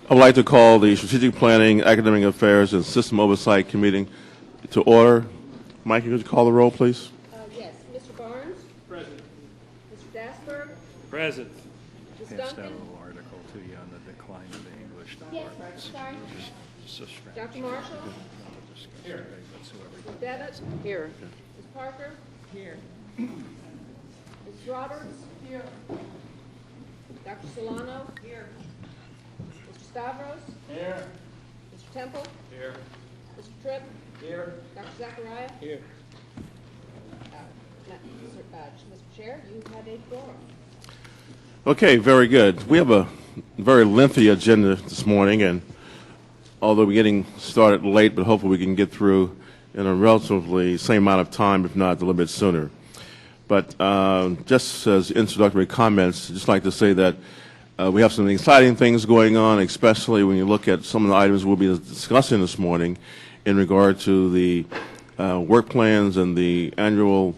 I would like to call the Strategic Planning, Academic Affairs, and System Oversight Committee to order. Mikey, could you call the roll, please? Yes. Mr. Barnes? Present. Mr. Dasberg? Present. Ms. Pass that Duncan? little article to you on the decline of the English Yes, departments. sorry. Just a strap. Dr. Marshall? Here. That's whoever. Ms. Devitt? Here. Ms. Parker? Here. Ms. Roberts? Here. Dr. Solano? Here. Mr. Stavros? Here. Mr. Temple? Here. Mr. Tripp? Here. Dr. Zachariah? Here. Mr. Chair, you have a quorum. Okay, very good. We have a very lengthy agenda this morning, and although we're getting started late, but hopefully we can get through in a relatively same amount of time, if not a little bit sooner. But just as introductory comments, I'd just like to say that we have some exciting things going on, especially when you look at some of the items we'll be discussing this morning in regard to the work plans and the annual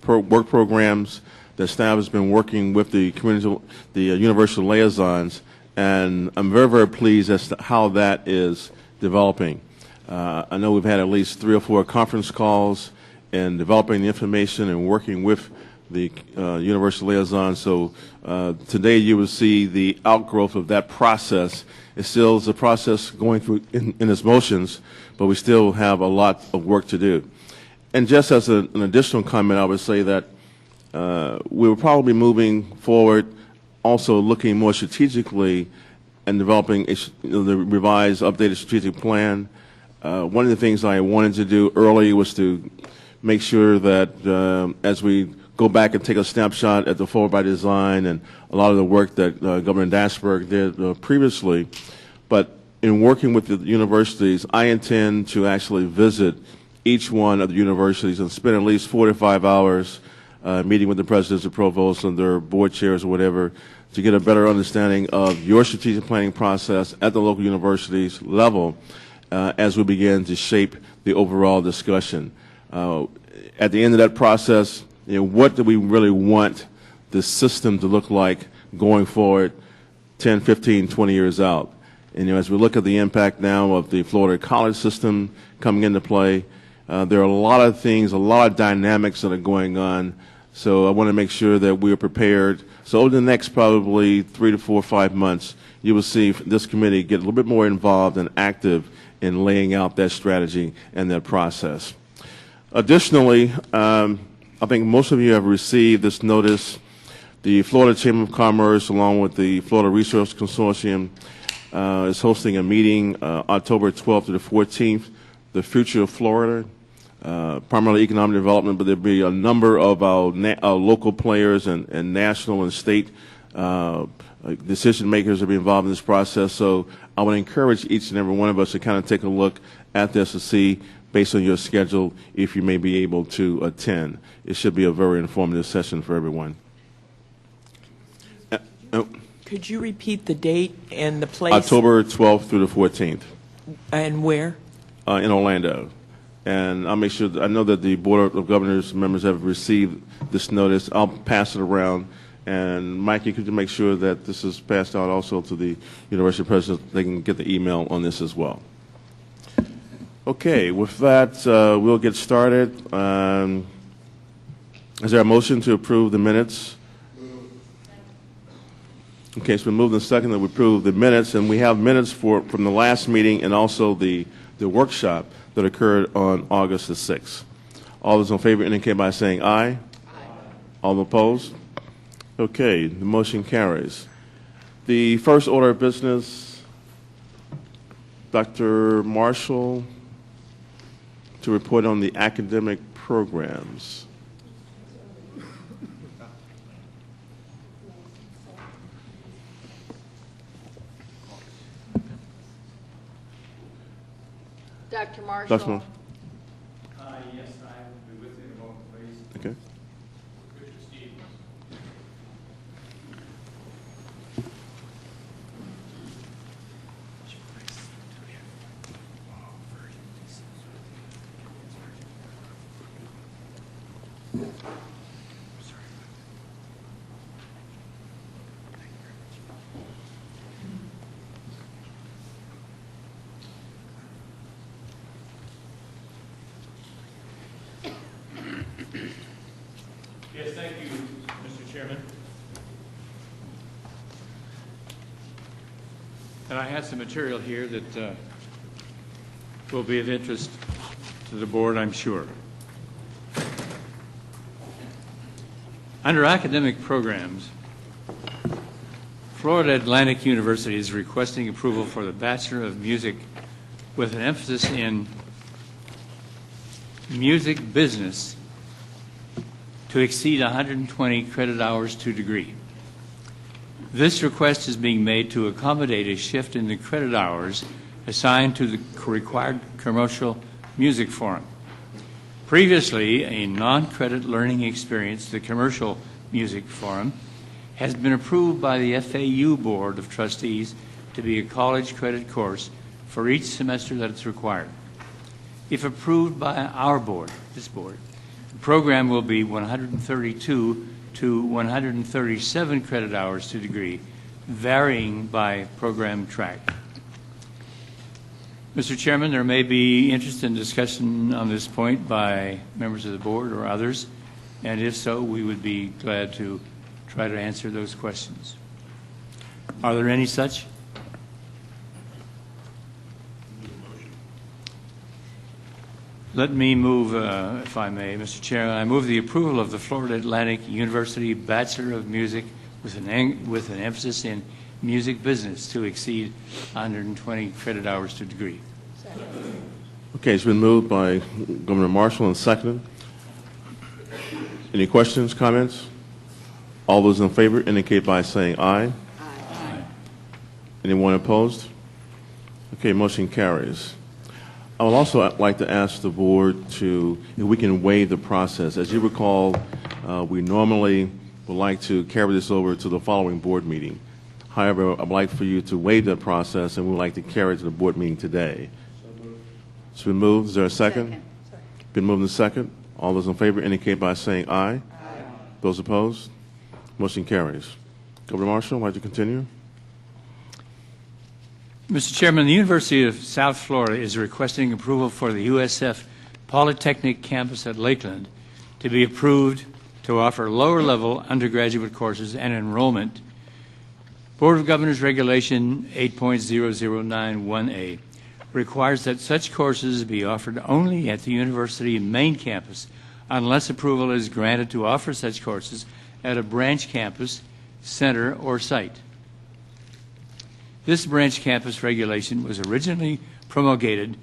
work programs. The staff has been working with the community, the university liaisons, and I'm very, very pleased as to how that is developing. I know we've had at least 3 or 4 conference calls and developing the information and working with the university liaison. So today you will see the outgrowth of that process. It still is a process going through in its motions, but we still have a lot of work to do. And just as an additional comment, I would say that we will probably be moving forward also looking more strategically and developing the revised, updated strategic plan. One of the things I wanted to do early was to make sure that as we go back and take a snapshot at the Forward by Design and a lot of the work that Governor Dasberg did previously, but in working with the universities, I intend to actually visit each one of the universities and spend at least 4 to 5 hours meeting with the presidents, the provosts, and their board chairs or whatever to get a better understanding of your strategic planning process at the local universities level as we begin to shape the overall discussion. At the end of that process, what do we really want the system to look like going forward 10, 15, 20 years out? And as we look at the impact now of the Florida college system coming into play, there are a lot of things, a lot of dynamics that are going on. So I want to make sure that we are prepared. So over the next probably 3 to 4 or 5 months, you will see this committee get a little bit more involved and active in laying out that strategy and that process. Additionally, I think most of you have received this notice. The Florida Chamber of Commerce, along with the Florida Resource Consortium, is hosting a meeting October 12th to the 14th, the future of Florida, primarily economic development, but there'll be a number of our local players and national and state decision makers will be involved in this process. So I would encourage each and every one of us to kind of take a look at this to see, based on your schedule, if you may be able to attend. It should be a very informative session for everyone. Could you repeat the date and the place? October 12th through the 14th. And where? In Orlando. And I'll make sure, I know that the Board of Governors members have received this notice. I'll pass it around. And Mikey, could you make sure that this is passed out also to the university presidents? They can get the email on this as well. Okay, with that, we'll get started. Is there a motion to approve the minutes? Okay, it's been moved and seconded that we approve the minutes, and we have minutes from the last meeting and also the workshop that occurred on August the 6th. All those in favor indicate by saying aye. Aye. All opposed? Okay, the motion carries. The first order of business, Dr. Marshall, to report on the academic programs. Dr. Marshall. Dr. Marshall. Yes, I will be with you in a moment, please. Okay. Richard Stevens. Yes, thank you, Mr. Chairman. And I have some material here that will be of interest to the board, I'm sure. Under academic programs, Florida Atlantic University is requesting approval for the Bachelor of Music with an emphasis in music business to exceed 120 credit hours to degree. This request is being made to accommodate a shift in the credit hours assigned to the required commercial music forum. Previously, a non-credit learning experience, the commercial music forum, has been approved by the FAU Board of Trustees to be a college credit course for each semester that it's required. If approved by our board, this board, the program will be 132 to 137 credit hours to degree, varying by program track. Mr. Chairman, there may be interest in discussion on this point by members of the board or others, and if so, we would be glad to try to answer those questions. Are there any such? Let me move, if I may, Mr. Chairman, I move the approval of the Florida Atlantic University Bachelor of Music with an emphasis in music business to exceed 120 credit hours to degree. Okay, it's been moved by Governor Marshall and seconded. Any questions, comments? All those in favor indicate by saying aye. Aye. Anyone opposed? Okay, motion carries. I would also like to ask the board to, if we can waive the process. As you recall, we normally would like to carry this over to the following board meeting. However, I'd like for you to waive that process, and we would like to carry it to the board meeting today. It's been moved. Is there a second? Been moved and second. All those in favor indicate by saying aye. Aye. Those opposed? Motion carries. Governor Marshall, why don't you continue? Mr. Chairman, the University of South Florida is requesting approval for the USF Polytechnic campus at Lakeland to be approved to offer lower-level undergraduate courses and enrollment. Board of Governors Regulation 8.0091A requires that such courses be offered only at the university main campus unless approval is granted to offer such courses at a branch campus, center, or site. This branch campus regulation was originally promulgated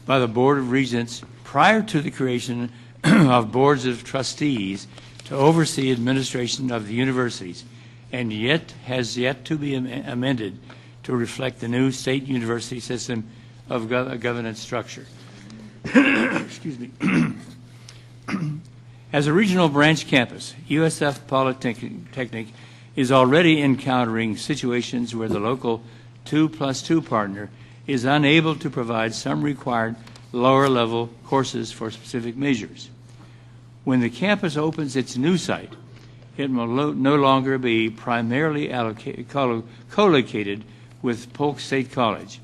by the Board of Regents prior to the creation of boards of trustees to oversee administration of the universities, and has yet to be amended to reflect the new state university system of governance structure. Excuse me. As a regional branch campus, USF Polytechnic is already encountering situations where the local 2+2 partner is unable to provide some required lower-level courses for specific majors. When the campus opens its new site, it will no longer be primarily co-located with Polk State College,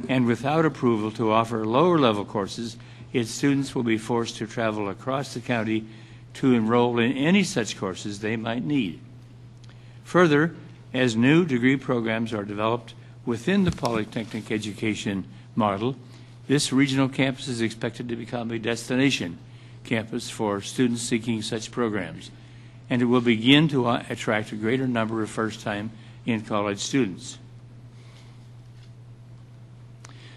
and without approval to offer lower-level courses, its students will be forced to travel across the county to enroll in any such courses they might need. Further, as new degree programs are developed within the Polytechnic education model, this regional campus is expected to become a destination campus for students seeking such programs, and it will begin to attract a greater number of first-time in-college students.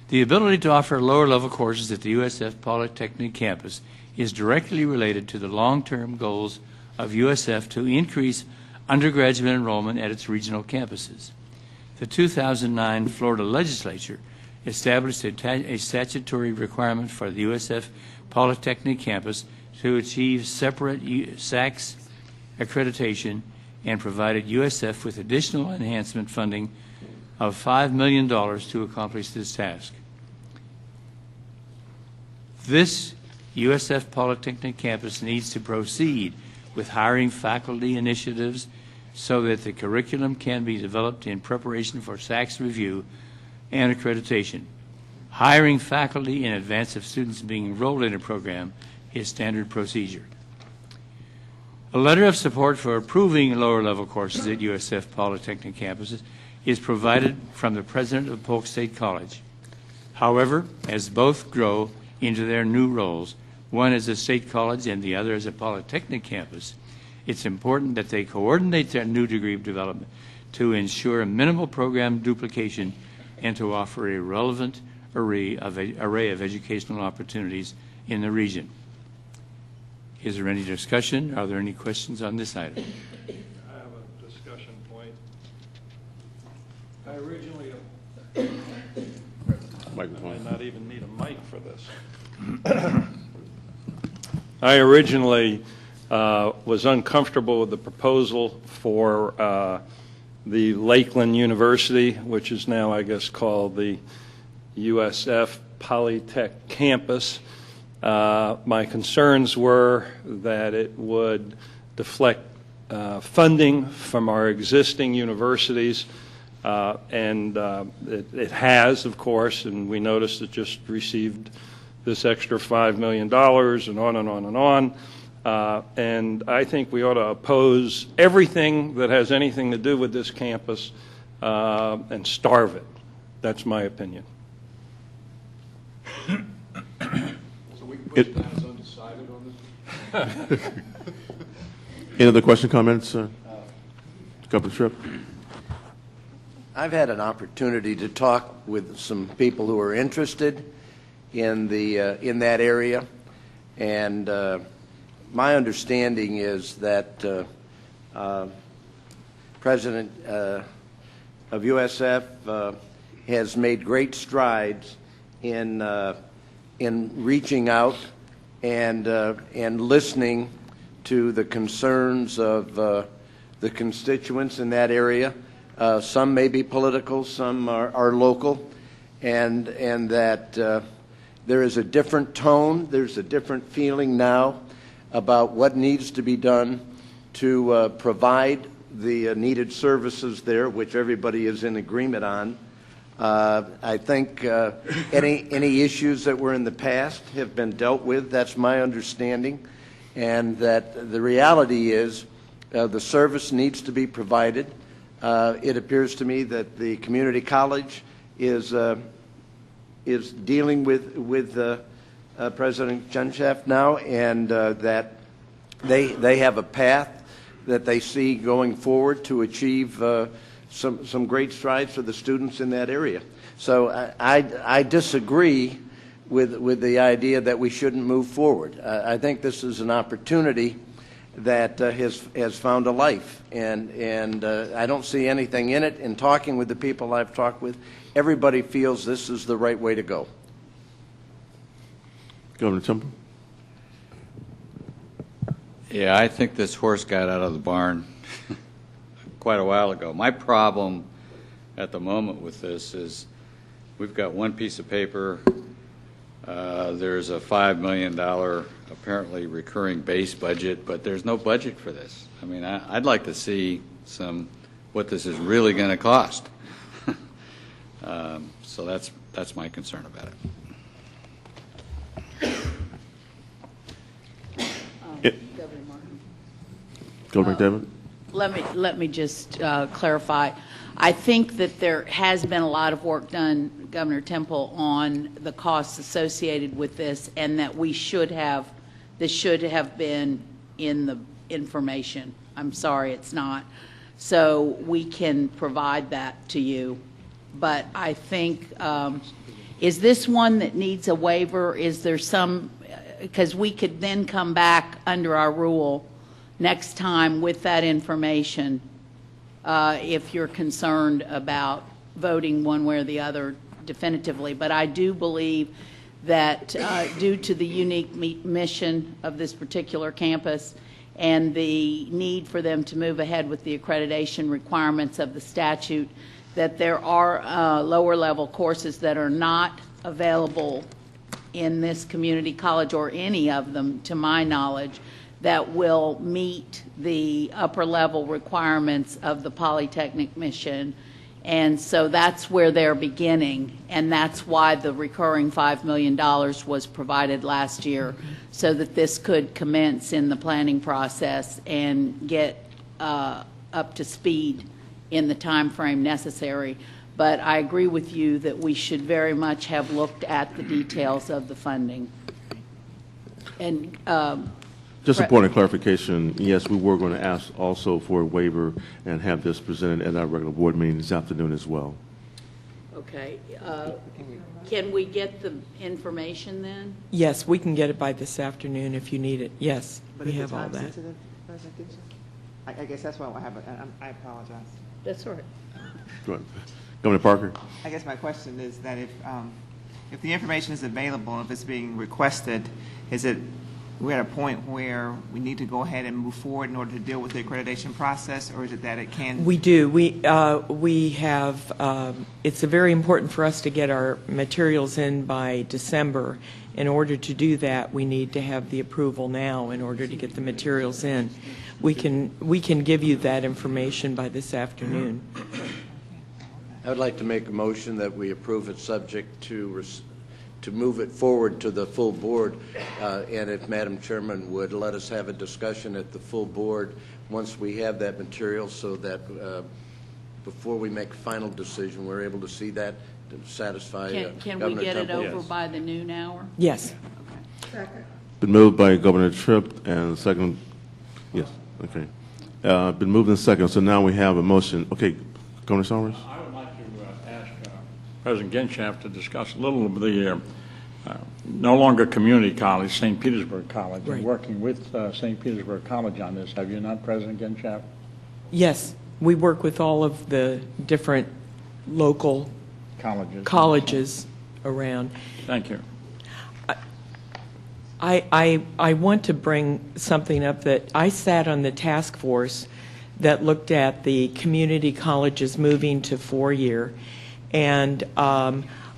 The ability to offer lower-level courses at the USF Polytechnic campus is directly related to the long-term goals of USF to increase undergraduate enrollment at its regional campuses. The 2009 Florida legislature established a statutory requirement for the USF Polytechnic campus to achieve separate SACS accreditation and provided USF with additional enhancement funding of $5 million to accomplish this task. This USF Polytechnic campus needs to proceed with hiring faculty initiatives so that the curriculum can be developed in preparation for SACS review and accreditation. Hiring faculty in advance of students being enrolled in a program is standard procedure. A letter of support for approving lower-level courses at USF Polytechnic campuses is provided from the president of Polk State College. However, as both grow into their new roles, one as a state college and the other as a polytechnic campus, it's important that they coordinate their new degree of development to ensure minimal program duplication and to offer a relevant array of educational opportunities in the region. Is there any discussion? Are there any questions on this item? I have a discussion point. I originally, Microphone. I not even need a mic for this. I originally was uncomfortable with the proposal for the Lakeland University, which is now, I guess, called the USF Polytech campus. My concerns were that it would deflect funding from our existing universities, and it has, of course, and we noticed it just received this extra $5 million, and on and on and on. And I think we ought to oppose everything that has anything to do with this campus and starve it. That's my opinion. Any other question, comments? Governor Tripp? I've had an opportunity to talk with some people who are interested in that area, and my understanding is that President of USF has made great strides in reaching out and listening to the concerns of the constituents in that area. Some may be political, some are local, and that there is a different tone, there's a different feeling now about what needs to be done to provide the needed services there, which everybody is in agreement on. I think any issues that were in the past have been dealt with. That's my understanding, and that the reality is the service needs to be provided. It appears to me that the community college is dealing with President Genshef now, and that they have a path that they see going forward to achieve some great strides for the students in that area. So I disagree with the idea that we shouldn't move forward. I think this is an opportunity that has found a life, and I don't see anything in it. In talking with the people I've talked with, everybody feels this is the right way to go. Governor Temple? Yeah, I think this horse got out of the barn quite a while ago. My problem at the moment with this is we've got one piece of paper. There's a $5 million apparently recurring base budget, but there's no budget for this. I mean, I'd like to see what this is really going to cost. So that's my concern about it. Governor Martin. Governor McDavid? Let me just clarify. I think that there has been a lot of work done, Governor Temple, on the costs associated with this, and that this should have been in the information. I'm sorry it's not. So we can provide that to you. But I think, is this one that needs a waiver? Is there some, because we could then come back under our rule next time with that information if you're concerned about voting one way or the other definitively. But I do believe that due to the unique mission of this particular campus and the need for them to move ahead with the accreditation requirements of the statute, that there are lower level courses that are not available in this community college, or any of them to my knowledge, that will meet the upper level requirements of the Polytechnic mission And so that's where they're beginning, and that's why the recurring $5 million was provided last year, so that this could commence in the planning process and get up to speed in the time frame necessary. But I agree with you that we should very much have looked at the details of the funding. And Just a point of clarification, yes, we were going to ask also for a waiver and have this presented at our regular board meeting this afternoon as well. okay, can we get the information then? Yes, we can get it by this afternoon if you need it. Yes, But we is it have all that. time-sensitive, President Gibson? I guess that's why I have, I apologize. That's all right. Go ahead. Governor Parker? I guess my question is that if the information is available, if it's being requested, is it, we're at a point where we need to go ahead and move forward in order to deal with the accreditation process, or is it that it can? We do. We have, it's very important for us to get our materials in by December. In order to do that, we need to have the approval now in order to get the materials in. We can give you that information by this afternoon. I would like to make a motion that we approve it subject to move it forward to the full board, and if Madam Chairman would let us have a discussion at the full board once we have that material, so that before we make a final decision, we're able to see that to satisfy Can we Governor get it Temple. over by the noon hour? Yes. Been moved by Governor Tripp and second, yes, okay. Been moved and second, so now we have a motion. Okay, Governor Summers? I would like to ask President Genschaft to discuss a little of the no longer community college, St. Petersburg College, Right. and working with St. Petersburg College on this. Have you not, President Genschaft? Yes, we work with all of the different local colleges around. Thank you. I want to bring something up that I sat on the task force that looked at the community colleges moving to 4-year, and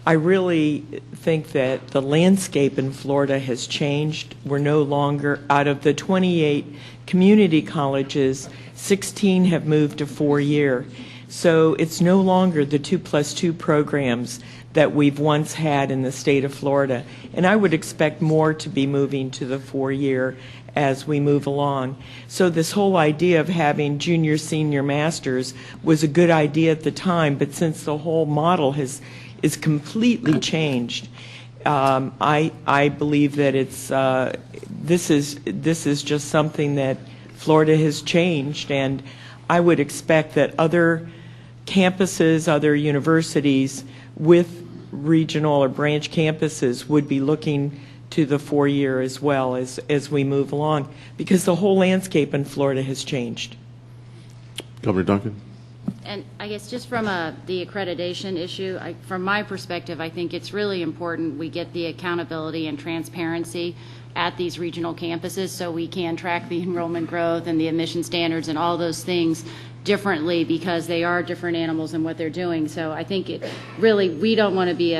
I really think that the landscape in Florida has changed. We're no longer, out of the 28 community colleges, 16 have moved to 4-year. So it's no longer the 2+2 programs that we've once had in the state of Florida. And I would expect more to be moving to the 4-year as we move along. So this whole idea of having junior, senior, masters was a good idea at the time, but since the whole model is completely changed, I believe that it's this is just something that Florida has changed, and I would expect that other campuses, other universities with regional or branch campuses would be looking to the 4-year as well as we move along, because the whole landscape in Florida has changed. Governor Duncan? And I guess just from the accreditation issue, from my perspective, I think it's really important we get the accountability and transparency at these regional campuses so we can track the enrollment growth and the admission standards and all those things differently, because they are different animals in what they're doing. So I think it really, we don't want to be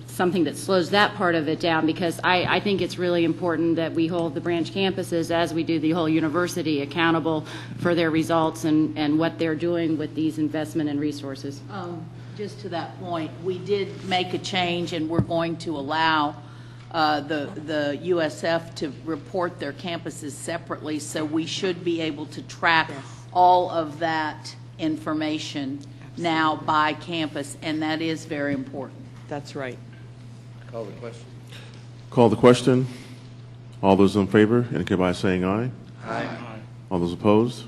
something that slows that part of it down, because I think it's really important that we hold the branch campuses, as we do the whole university, accountable for their results and what they're doing with these investment and resources. Just to that point, we did make a change, and we're going to allow the USF to report their campuses separately, so we should be able to track all of that information now by campus, and that is very important. That's right. Call the question. Call the question. All those in favor, indicate by saying aye. Aye. All those opposed?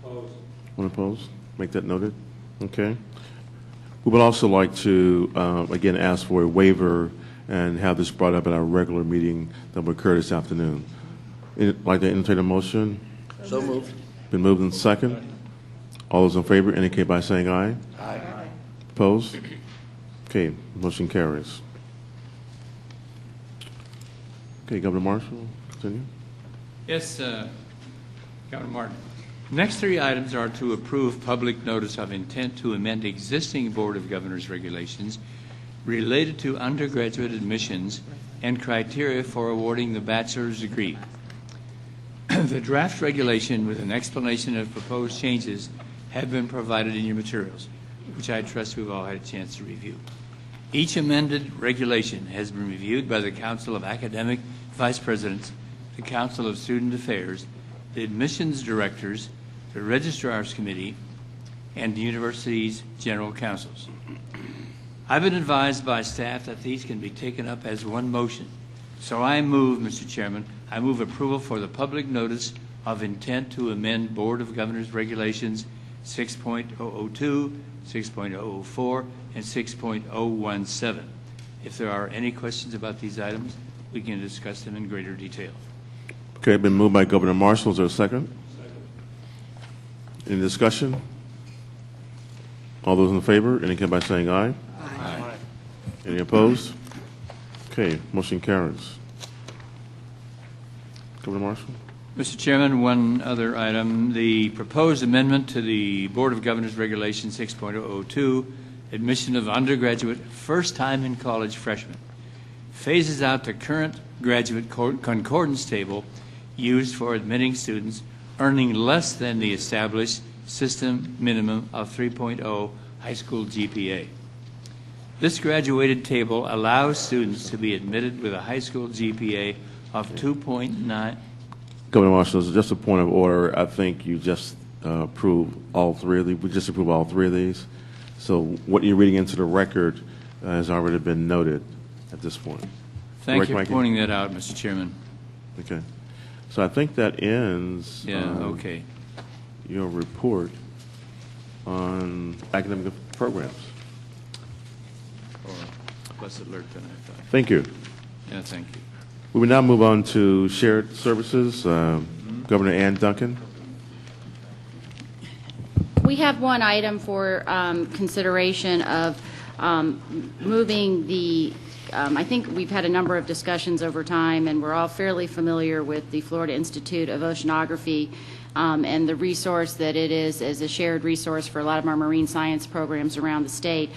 Opposed. One opposed? Make that noted. Okay. We would also like to, again, ask for a waiver and have this brought up at our regular meeting that will occur this afternoon. Like to entertain a motion? So moved. Been moved in second. All those in favor indicate by saying aye. Aye. Opposed? Okay, motion carries. Okay, Governor Marshall, continue. Yes, Governor Martin. Next 3 items are to approve public notice of intent to amend existing Board of Governors regulations related to undergraduate admissions and criteria for awarding the bachelor's degree. The draft regulation with an explanation of proposed changes have been provided in your materials. which I trust we've all had a chance to review. Each amended regulation has been reviewed by the Council of Academic Vice Presidents, the Council of Student Affairs, the admissions directors, the Registrar's Committee, and the university's general counsels. I've been advised by staff that these can be taken up as one motion. So I move, Mr. Chairman, I move approval for the public notice of intent to amend Board of Governors Regulations 6.002, 6.004, and 6.017. If there are any questions about these items, we can discuss them in greater detail. Okay, been moved by Governor Marshall. Is there a second? Any discussion? All those in favor, indicate by saying aye. Aye. Any opposed? Okay, motion carries. Governor Marshall? Mr. Chairman, one other item. The proposed amendment to the Board of Governors Regulation 6.002, admission of undergraduate first-time in college freshmen, phases out the current graduate concordance table used for admitting students earning less than the established system minimum of 3.0 high school GPA. This graduated table allows students to be admitted with a high school GPA of 2.9. Governor Marshall, just a point of order. I think you just approved all three of these. We just approved all three of these. So what you're reading into the record has already been noted at this point. Thank Correct, you for Mikey? pointing that out, Mr. Chairman. Okay. So I think that ends Okay. your report on academic programs. Or Blessed Alert tonight. Thank you. Yeah, thank you. We will now move on to shared services. Governor Ann Duncan. We have one item for consideration of moving the, I think we've had a number of discussions over time, and we're all fairly familiar with the Florida Institute of Oceanography and the resource that it is as a shared resource for a lot of our marine science programs around the state.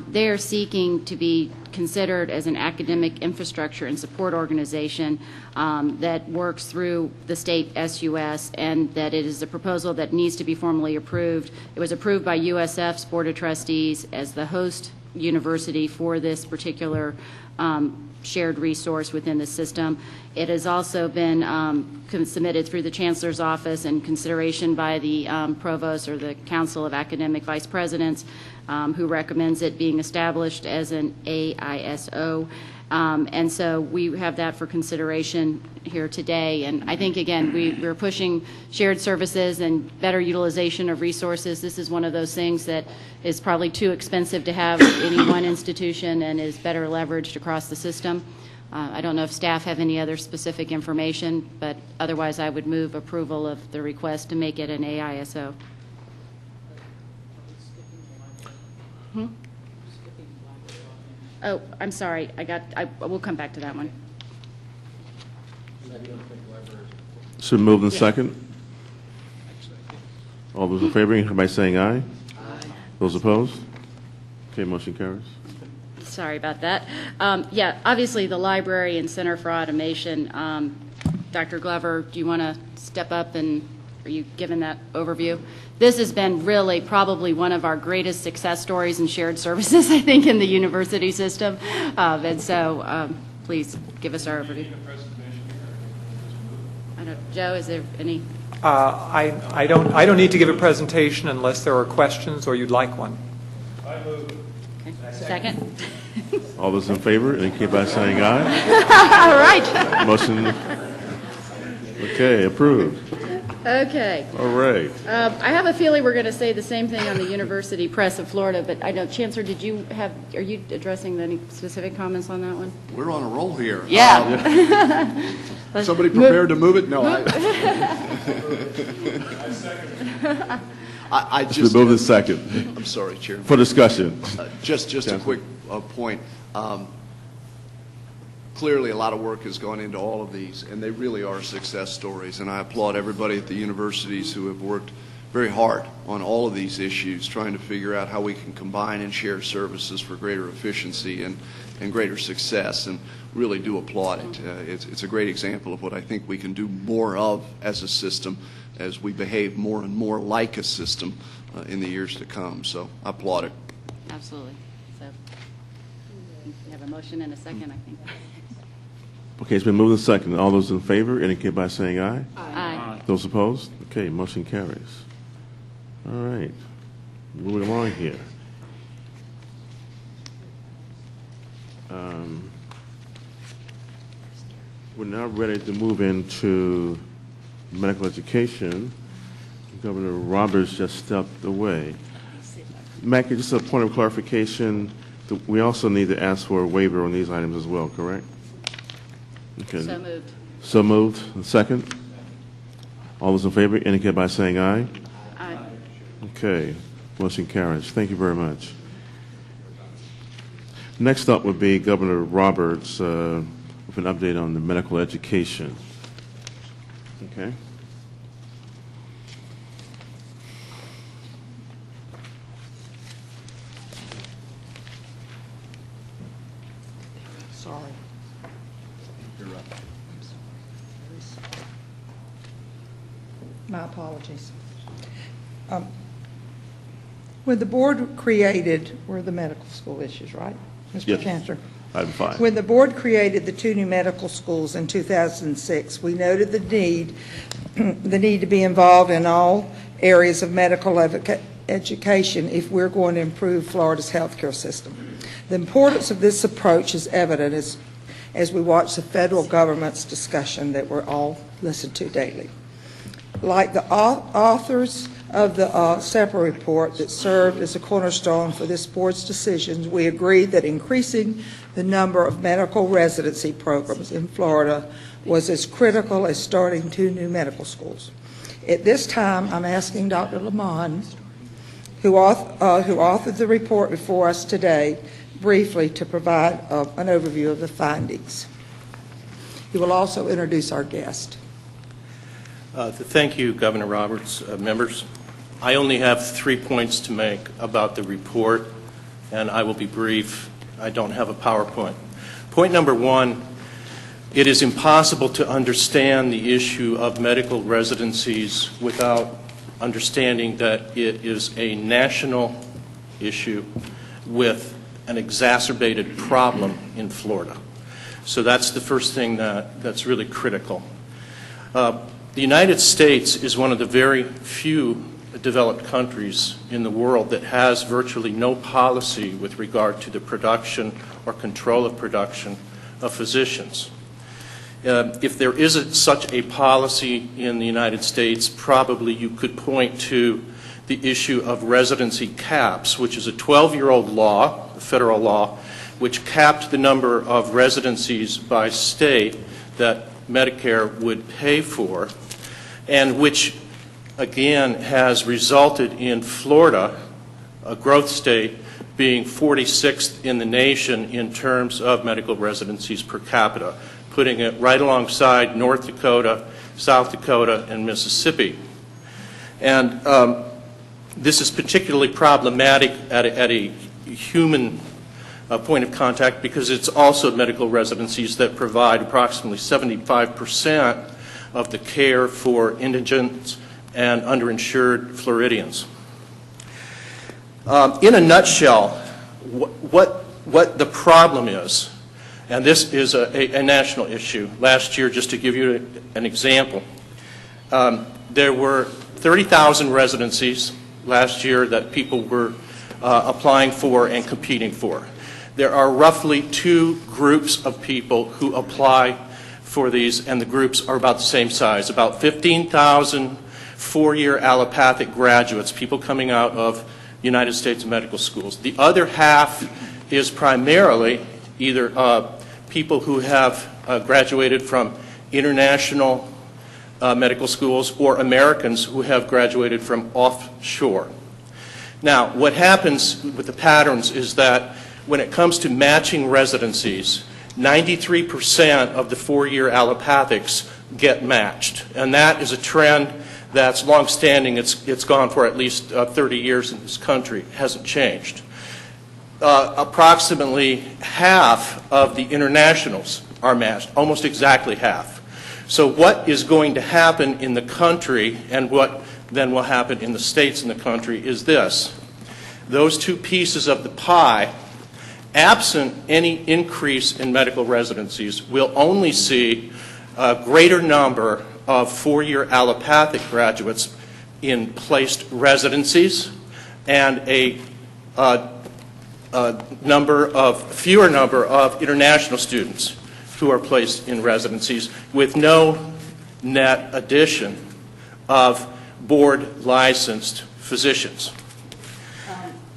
They are seeking to be considered as an academic infrastructure and support organization that works through the state SUS, and that it is a proposal that needs to be formally approved. It was approved by USF's Board of Trustees as the host university for this particular shared resource within the system. It has also been submitted through the Chancellor's Office and consideration by the Provost or the Council of Academic Vice Presidents, who recommends it being established as an AISO. And so we have that for consideration here today. And I think, again, we're pushing shared services and better utilization of resources. This is one of those things that is probably too expensive to have any one institution and is better leveraged across the system. I don't know if staff have any other specific information, but otherwise I would move approval of the request to make it an AISO. Oh, I'm sorry. We'll come back to that one. Should move in second. All those in favor, indicate by saying aye. Aye. Those opposed? Okay, motion carries. Sorry about that. Yeah, obviously the library and Center for Automation. Dr. Glover, do you want to step up and are you given that overview? This has been really probably one of our greatest success stories in shared services, I think, in the university system. And so please give us our overview. Joe, is there any? I don't need to give a presentation unless there are questions or you'd like one. Okay. Second. All those in favor, indicate by saying aye. All right. Motion. Okay, approved. Okay. All right. I have a feeling we're going to say the same thing on the University Press of Florida, but I know, Chancellor, are you addressing any specific comments on that one? We're on a roll here. Yeah. Somebody prepared to move it? No, I just move in second. I'm sorry, Chairman. For discussion. Just a quick point. Clearly, a lot of work has gone into all of these, and they really are success stories. And I applaud everybody at the universities who have worked very hard on all of these issues, trying to figure out how we can combine and share services for greater efficiency and greater success, and really do applaud it. It's a great example of what I think we can do more of as a system as we behave more and more like a system in the years to come. So I applaud it. Absolutely. So we have a motion and a second, I think. Okay, it's been moved and seconded. All those in favor indicate by saying aye. Aye. Those opposed? Okay, motion carries. All right, moving along here. We're now ready to move into medical education. Governor Roberts just stepped away. Mackie, just a point of clarification, we also need to ask for a waiver on these items as well, correct? Okay. So moved. So moved. And second? All those in favor indicate by saying aye. Aye. Okay, motion carries. Thank you very much. Next up would be Governor Roberts with an update on the medical education. Okay. Sorry. My apologies. When the board created, were the medical school issues, right, Mr. Yes. Chancellor? Item 5. When the board created the 2 new medical schools in 2006, we noted the need to be involved in all areas of medical education if we're going to improve Florida's healthcare system. The importance of this approach is evident as we watch the federal government's discussion that we're all listening to daily. Like the authors of the SEPA report that served as a cornerstone for this board's decisions, we agreed that increasing the number of medical residency programs in Florida was as critical as starting 2 new medical schools. At this time, I'm asking Dr. Lamont, who authored the report before us today, briefly to provide an overview of the findings. He will also introduce our guest. Thank you, Governor Roberts. Members, I only have 3 points to make about the report, and I will be brief. I don't have a PowerPoint. Point number 1, it is impossible to understand the issue of medical residencies without understanding that it is a national issue with an exacerbated problem in Florida. So that's the first thing that's really critical. The United States is one of the very few developed countries in the world that has virtually no policy with regard to the production or control of production of physicians. If there isn't such a policy in the United States, probably you could point to the issue of residency caps, which is a 12-year-old law, a federal law, which capped the number of residencies by state that Medicare would pay for, and which, again, has resulted in Florida, a growth state, being 46th in the nation in terms of medical residencies per capita, putting it right alongside North Dakota, South Dakota, and Mississippi. And this is particularly problematic at a human point of contact because it's also medical residencies that provide approximately 75% of the care for indigent and underinsured Floridians. In a nutshell, what the problem is, and this is a national issue. Last year, just to give you an example, there were 30,000 residencies last year that people were applying for and competing for. There are roughly 2 groups of people who apply for these, and the groups are about the same size, about 15,000 4-year allopathic graduates, people coming out of United States medical schools. The other half is primarily either people who have graduated from international medical schools or Americans who have graduated from offshore. Now, what happens with the patterns is that when it comes to matching residencies, 93% of the 4-year allopathics get matched. And that is a trend that's longstanding. It's gone for at least 30 years in this country. It hasn't changed. Approximately half of the internationals are matched, almost exactly half. So what is going to happen in the country and what then will happen in the states in the country is this. Those two pieces of the pie, absent any increase in medical residencies, will only see a greater number of four-year allopathic graduates in placed residencies and a fewer number of international students who are placed in residencies with no net addition of board-licensed physicians.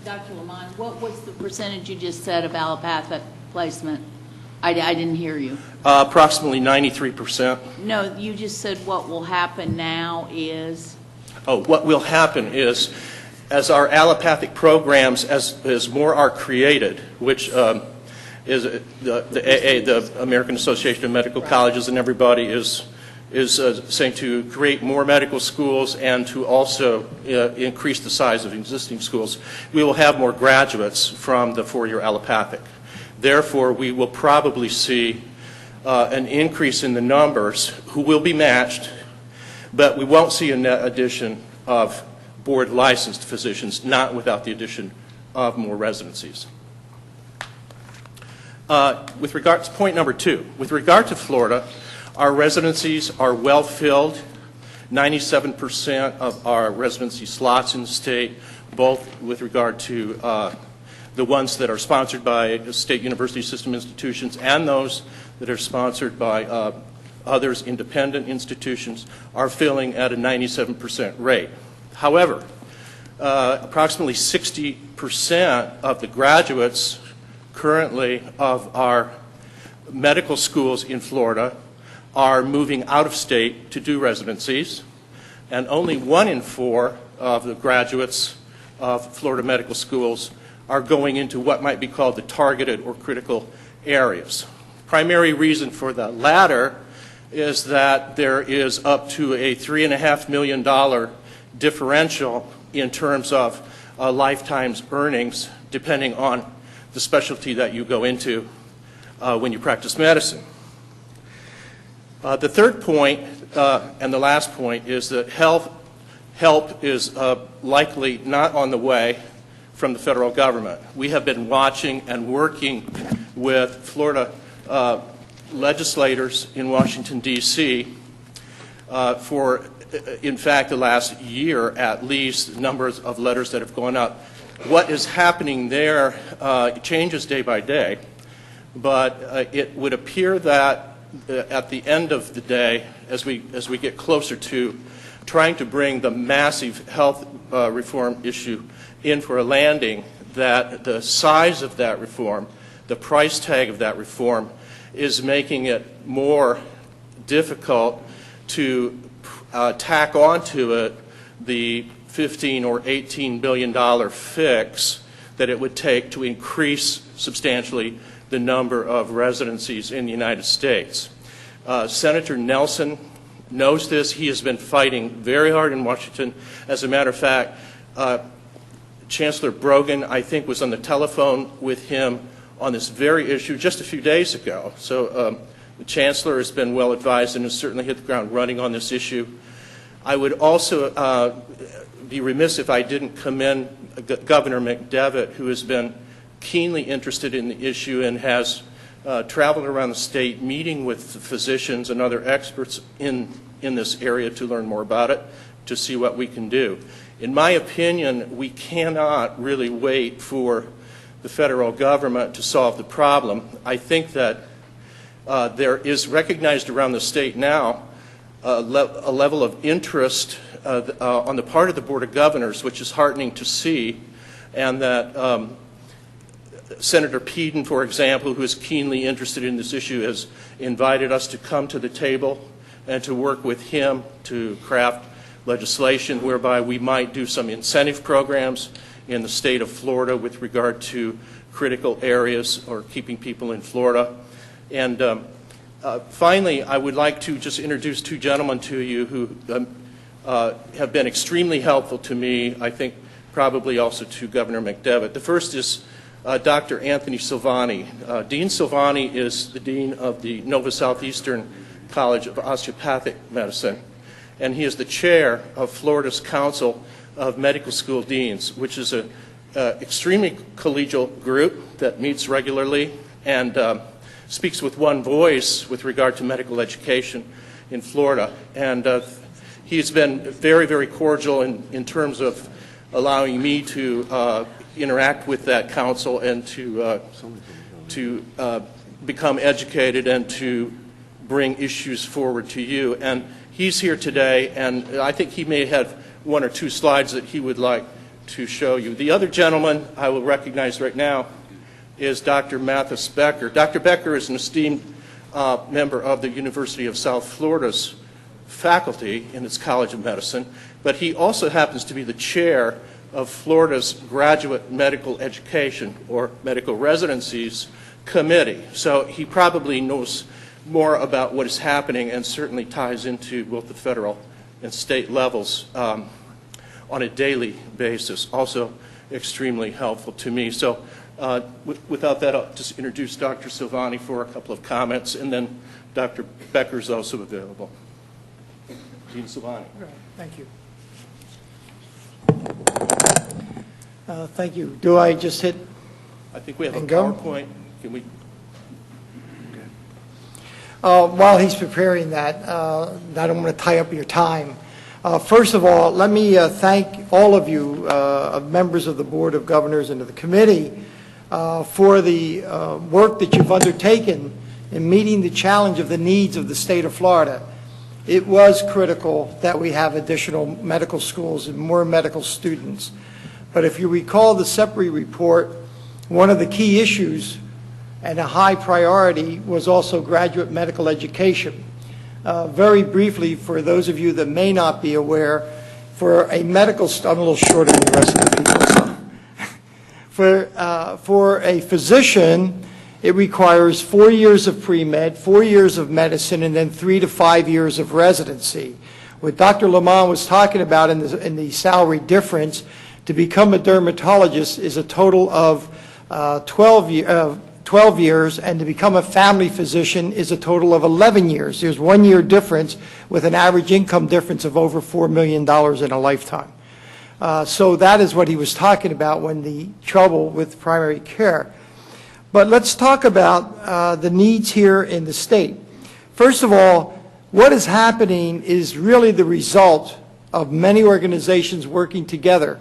Dr. Lamont, what was the percentage you just said of allopathic placement? I didn't hear you. Approximately 93%. No, you just said what will happen now is? Oh, what will happen is, as our allopathic programs, as more are created, which is the AA, the American Association of Medical Colleges, and everybody is saying to create more medical schools and to also increase the size of existing schools, we will have more graduates from the four-year allopathic. Therefore, we will probably see an increase in the numbers who will be matched, but we won't see a net addition of board-licensed physicians, not without the addition of more residencies. With regard to point number 2, with regard to Florida, our residencies are well filled. 97% of our residency slots in the state, both with regard to the ones that are sponsored by state university system institutions and those that are sponsored by others independent institutions, are filling at a 97% rate. However, approximately 60% of the graduates currently of our medical schools in Florida are moving out of state to do residencies, and only 1 in 4 of the graduates of Florida medical schools are going into what might be called the targeted or critical areas. Primary reason for the latter is that there is up to a $3.5 million differential in terms of lifetime's earnings, depending on the specialty that you go into when you practice medicine. The third point and the last point is that help is likely not on the way from the federal government. We have been watching and working with Florida legislators in Washington, D.C. For, in fact, the last year at least, numbers of letters that have gone out. What is happening there changes day by day, but it would appear that at the end of the day, as we get closer to trying to bring the massive health reform issue in for a landing, that the size of that reform, the price tag of that reform, is making it more difficult to tack onto it the $15 or $18 billion fix that it would take to increase substantially the number of residencies in the United States. Senator Nelson knows this. He has been fighting very hard in Washington. As a matter of fact, Chancellor Brogan, I think, was on the telephone with him on this very issue just a few days ago. So the Chancellor has been well advised and has certainly hit the ground running on this issue. I would also be remiss if I didn't commend Governor McDevitt, who has been keenly interested in the issue and has traveled around the state meeting with physicians and other experts in this area to learn more about it, to see what we can do. In my opinion, we cannot really wait for the federal government to solve the problem. I think that there is recognized around the state now a level of interest on the part of the Board of Governors, which is heartening to see, and that Senator Peden, for example, who is keenly interested in this issue, has invited us to come to the table and to work with him to craft legislation whereby we might do some incentive programs in the state of Florida with regard to critical areas or keeping people in Florida. And finally, I would like to just introduce 2 gentlemen to you who have been extremely helpful to me, I think probably also to Governor McDevitt. The first is Dr. Anthony Silvani. Dean Silvani is the Dean of the Nova Southeastern College of Osteopathic Medicine, and he is the chair of Florida's Council of Medical School Deans, which is an extremely collegial group that meets regularly and speaks with one voice with regard to medical education in Florida. And he's been very, very cordial in terms of allowing me to interact with that council and to become educated and to bring issues forward to you. And he's here today, and I think he may have one or two slides that he would like to show you. The other gentleman I will recognize right now is Dr. Mathis Becker. Dr. Becker is an esteemed member of the University of South Florida's faculty in its College of Medicine, but he also happens to be the chair of Florida's Graduate Medical Education or Medical Residencies Committee. So he probably knows more about what is happening and certainly ties into both the federal and state levels on a daily basis. Also extremely helpful to me. So without that, I'll just introduce Dr. Silvani for a couple of comments, and then Dr. Becker is also available. Dean Silvani. Thank you. Thank you. Do I just hit? I think we have a go? PowerPoint. Can we? While he's preparing that, I don't want to tie up your time. First of all, let me thank all of you, members of the Board of Governors and of the committee, for the work that you've undertaken in meeting the challenge of the needs of the state of Florida. It was critical that we have additional medical schools and more medical students. But if you recall the SEPRI report, one of the key issues and a high priority was also graduate medical education. Very briefly, for those of you that may not be aware, for a medical, I'm a little shorter than the rest of the people, so. For a physician, it requires 4 years of pre-med, 4 years of medicine, and then 3 to 5 years of residency. What Dr. Lamont was talking about in the salary difference, to become a dermatologist is a total of 12 years, and to become a family physician is a total of 11 years. There's 1 year difference with an average income difference of over $4 million in a lifetime. So that is what he was talking about when the trouble with primary care. But let's talk about the needs here in the state. First of all, what is happening is really the result of many organizations working together.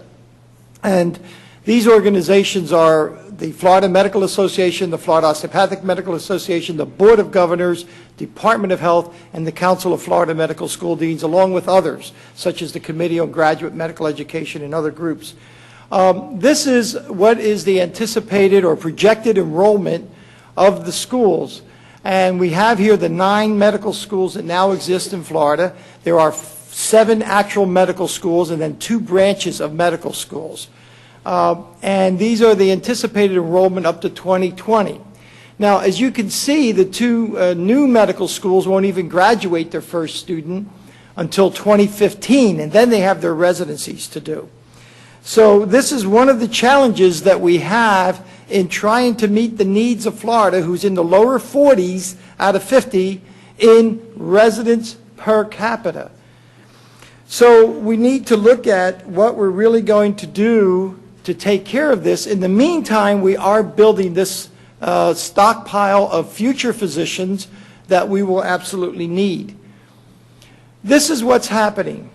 And these organizations are the Florida Medical Association, the Florida Osteopathic Medical Association, the Board of Governors, Department of Health, and the Council of Florida Medical School Deans, along with others, such as the Committee on Graduate Medical Education and other groups. This is what is the anticipated or projected enrollment of the schools. And we have here the 9 medical schools that now exist in Florida. There are 7 actual medical schools and then 2 branches of medical schools. And these are the anticipated enrollment up to 2020. Now, as you can see, the 2 new medical schools won't even graduate their first student until 2015, and then they have their residencies to do. So this is one of the challenges that we have in trying to meet the needs of Florida, who's in the lower 40s out of 50 in residents per capita. So we need to look at what we're really going to do to take care of this. In the meantime, we are building this stockpile of future physicians that we will absolutely need. This is what's happening.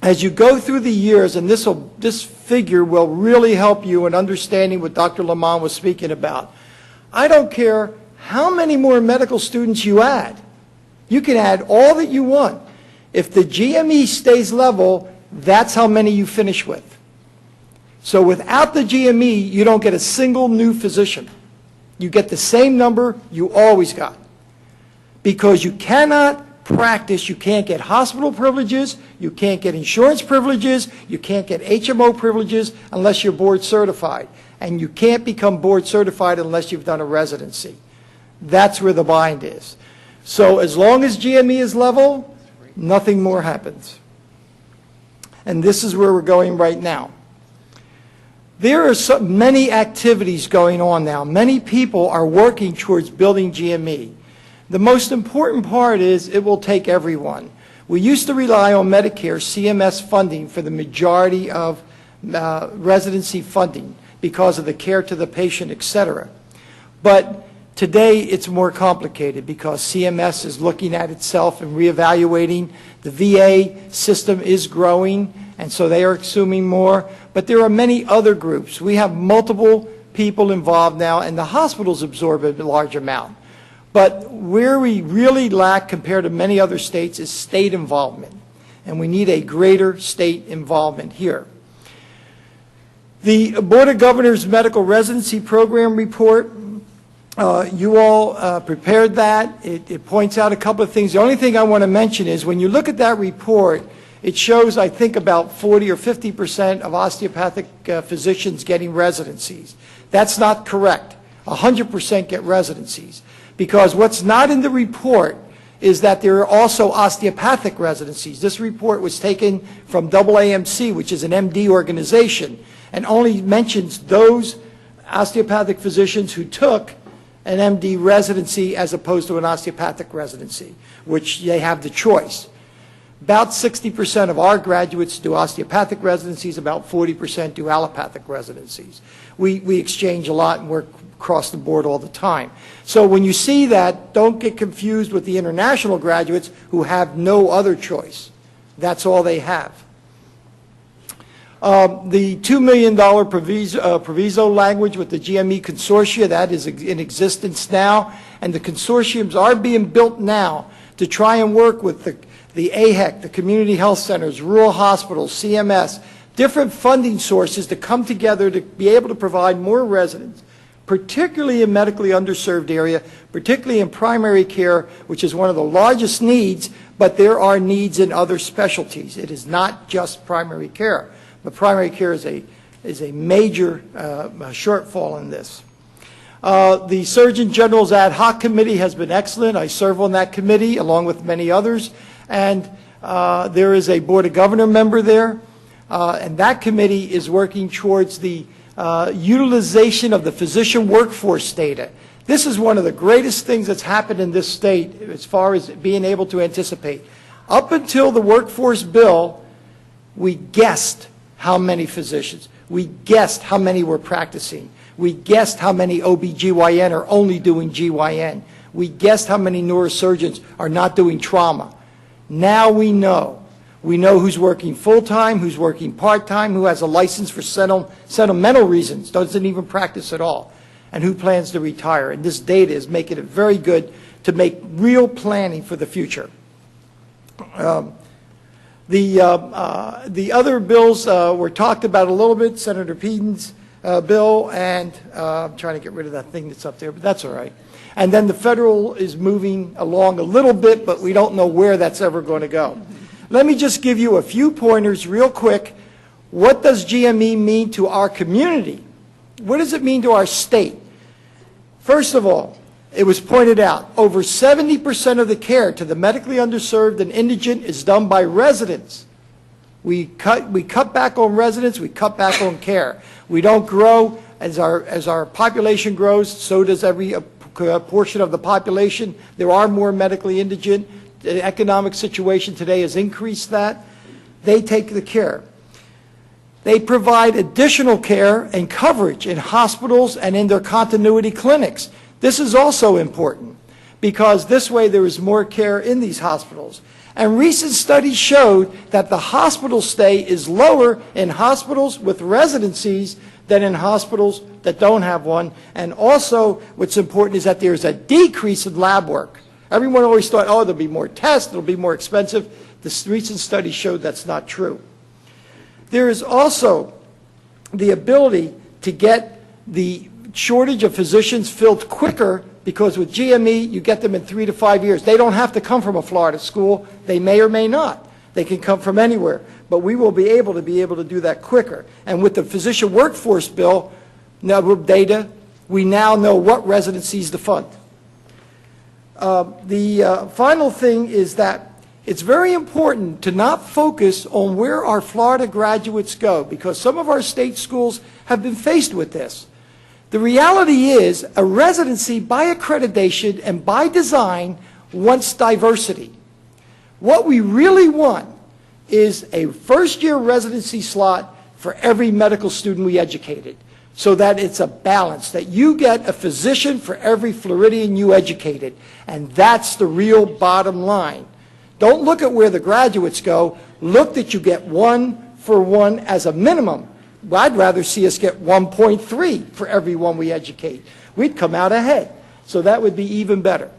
As you go through the years, and this figure will really help you in understanding what Dr. Lamont was speaking about. I don't care how many more medical students you add. You can add all that you want. If the GME stays level, that's how many you finish with. So without the GME, you don't get a single new physician. You get the same number you always got. Because you cannot practice, you can't get hospital privileges, you can't get insurance privileges, you can't get HMO privileges unless you're board certified. And you can't become board certified unless you've done a residency. That's where the bind is. So as long as GME is level, nothing more happens. And this is where we're going right now. There are so many activities going on now. Many people are working towards building GME. The most important part is it will take everyone. We used to rely on Medicare CMS funding for the majority of residency funding because of the care to the patient, et cetera. But today it's more complicated because CMS is looking at itself and reevaluating. The VA system is growing, and so they are assuming more. But there are many other groups. We have multiple people involved now, and the hospitals absorb a large amount. But where we really lack compared to many other states is state involvement, and we need a greater state involvement here. The Board of Governors Medical Residency Program report, you all prepared that. It points out a couple of things. The only thing I want to mention is when you look at that report, it shows, I think, about 40 or 50% of osteopathic physicians getting residencies. That's not correct. 100% get residencies. Because what's not in the report is that there are also osteopathic residencies. This report was taken from AAMC, which is an MD organization, and only mentions those osteopathic physicians who took an MD residency as opposed to an osteopathic residency, which they have the choice. About 60% of our graduates do osteopathic residencies, about 40% do allopathic residencies. We exchange a lot and work across the board all the time. So when you see that, don't get confused with the international graduates who have no other choice. That's all they have. The $2 million proviso language with the GME consortia, that is in existence now, and the consortiums are being built now to try and work with the AHEC, the community health centers, rural hospitals, CMS, different funding sources to come together to be able to provide more residents, particularly in medically underserved area, particularly in primary care, which is one of the largest needs, but there are needs in other specialties. It is not just primary care, but primary care is a major shortfall in this. The Surgeon General's Ad Hoc Committee has been excellent. I serve on that committee along with many others, and there is a Board of Governor member there, and that committee is working towards the utilization of the physician workforce data. This is one of the greatest things that's happened in this state as far as being able to anticipate. Up until the workforce bill, we guessed how many physicians. We guessed how many were practicing. We guessed how many OBGYN are only doing GYN. We guessed how many neurosurgeons are not doing trauma. Now we know. We know who's working full-time, who's working part-time, who has a license for sentimental reasons, doesn't even practice at all, and who plans to retire. And this data is making it very good to make real planning for the future. The other bills were talked about a little bit, Senator Pedon's bill, and I'm trying to get rid of that thing that's up there, but that's all right. And then the federal is moving along a little bit, but we don't know where that's ever going to go. Let me just give you a few pointers real quick. What does GME mean to our community? What does it mean to our state? First of all, it was pointed out, over 70% of the care to the medically underserved and indigent is done by residents. We cut back on residents, we cut back on care. We don't grow. As our population grows, so does every portion of the population. There are more medically indigent. The economic situation today has increased that. They take the care. They provide additional care and coverage in hospitals and in their continuity clinics. This is also important because this way there is more care in these hospitals. And recent studies showed that the hospital stay is lower in hospitals with residencies than in hospitals that don't have one. And also what's important is that there's a decrease in lab work. Everyone always thought, oh, there'll be more tests, it'll be more expensive. This recent study showed that's not true. There is also the ability to get the shortage of physicians filled quicker because with GME, you get them in 3 to 5 years. They don't have to come from a Florida school. They may or may not. They can come from anywhere. But we will be able to do that quicker. And with the physician workforce bill, now with data, we now know what residencies to fund. The final thing is that it's very important to not focus on where our Florida graduates go because some of our state schools have been faced with this. The reality is a residency by accreditation and by design wants diversity. What we really want is a first-year residency slot for every medical student we educated, so that it's a balance, that you get a physician for every Floridian you educated, and that's the real bottom line. Don't look at where the graduates go, look that you get 1 for 1 as a minimum. Well, I'd rather see us get 1.3 for every one we educate. We'd come out ahead, so that would be even better.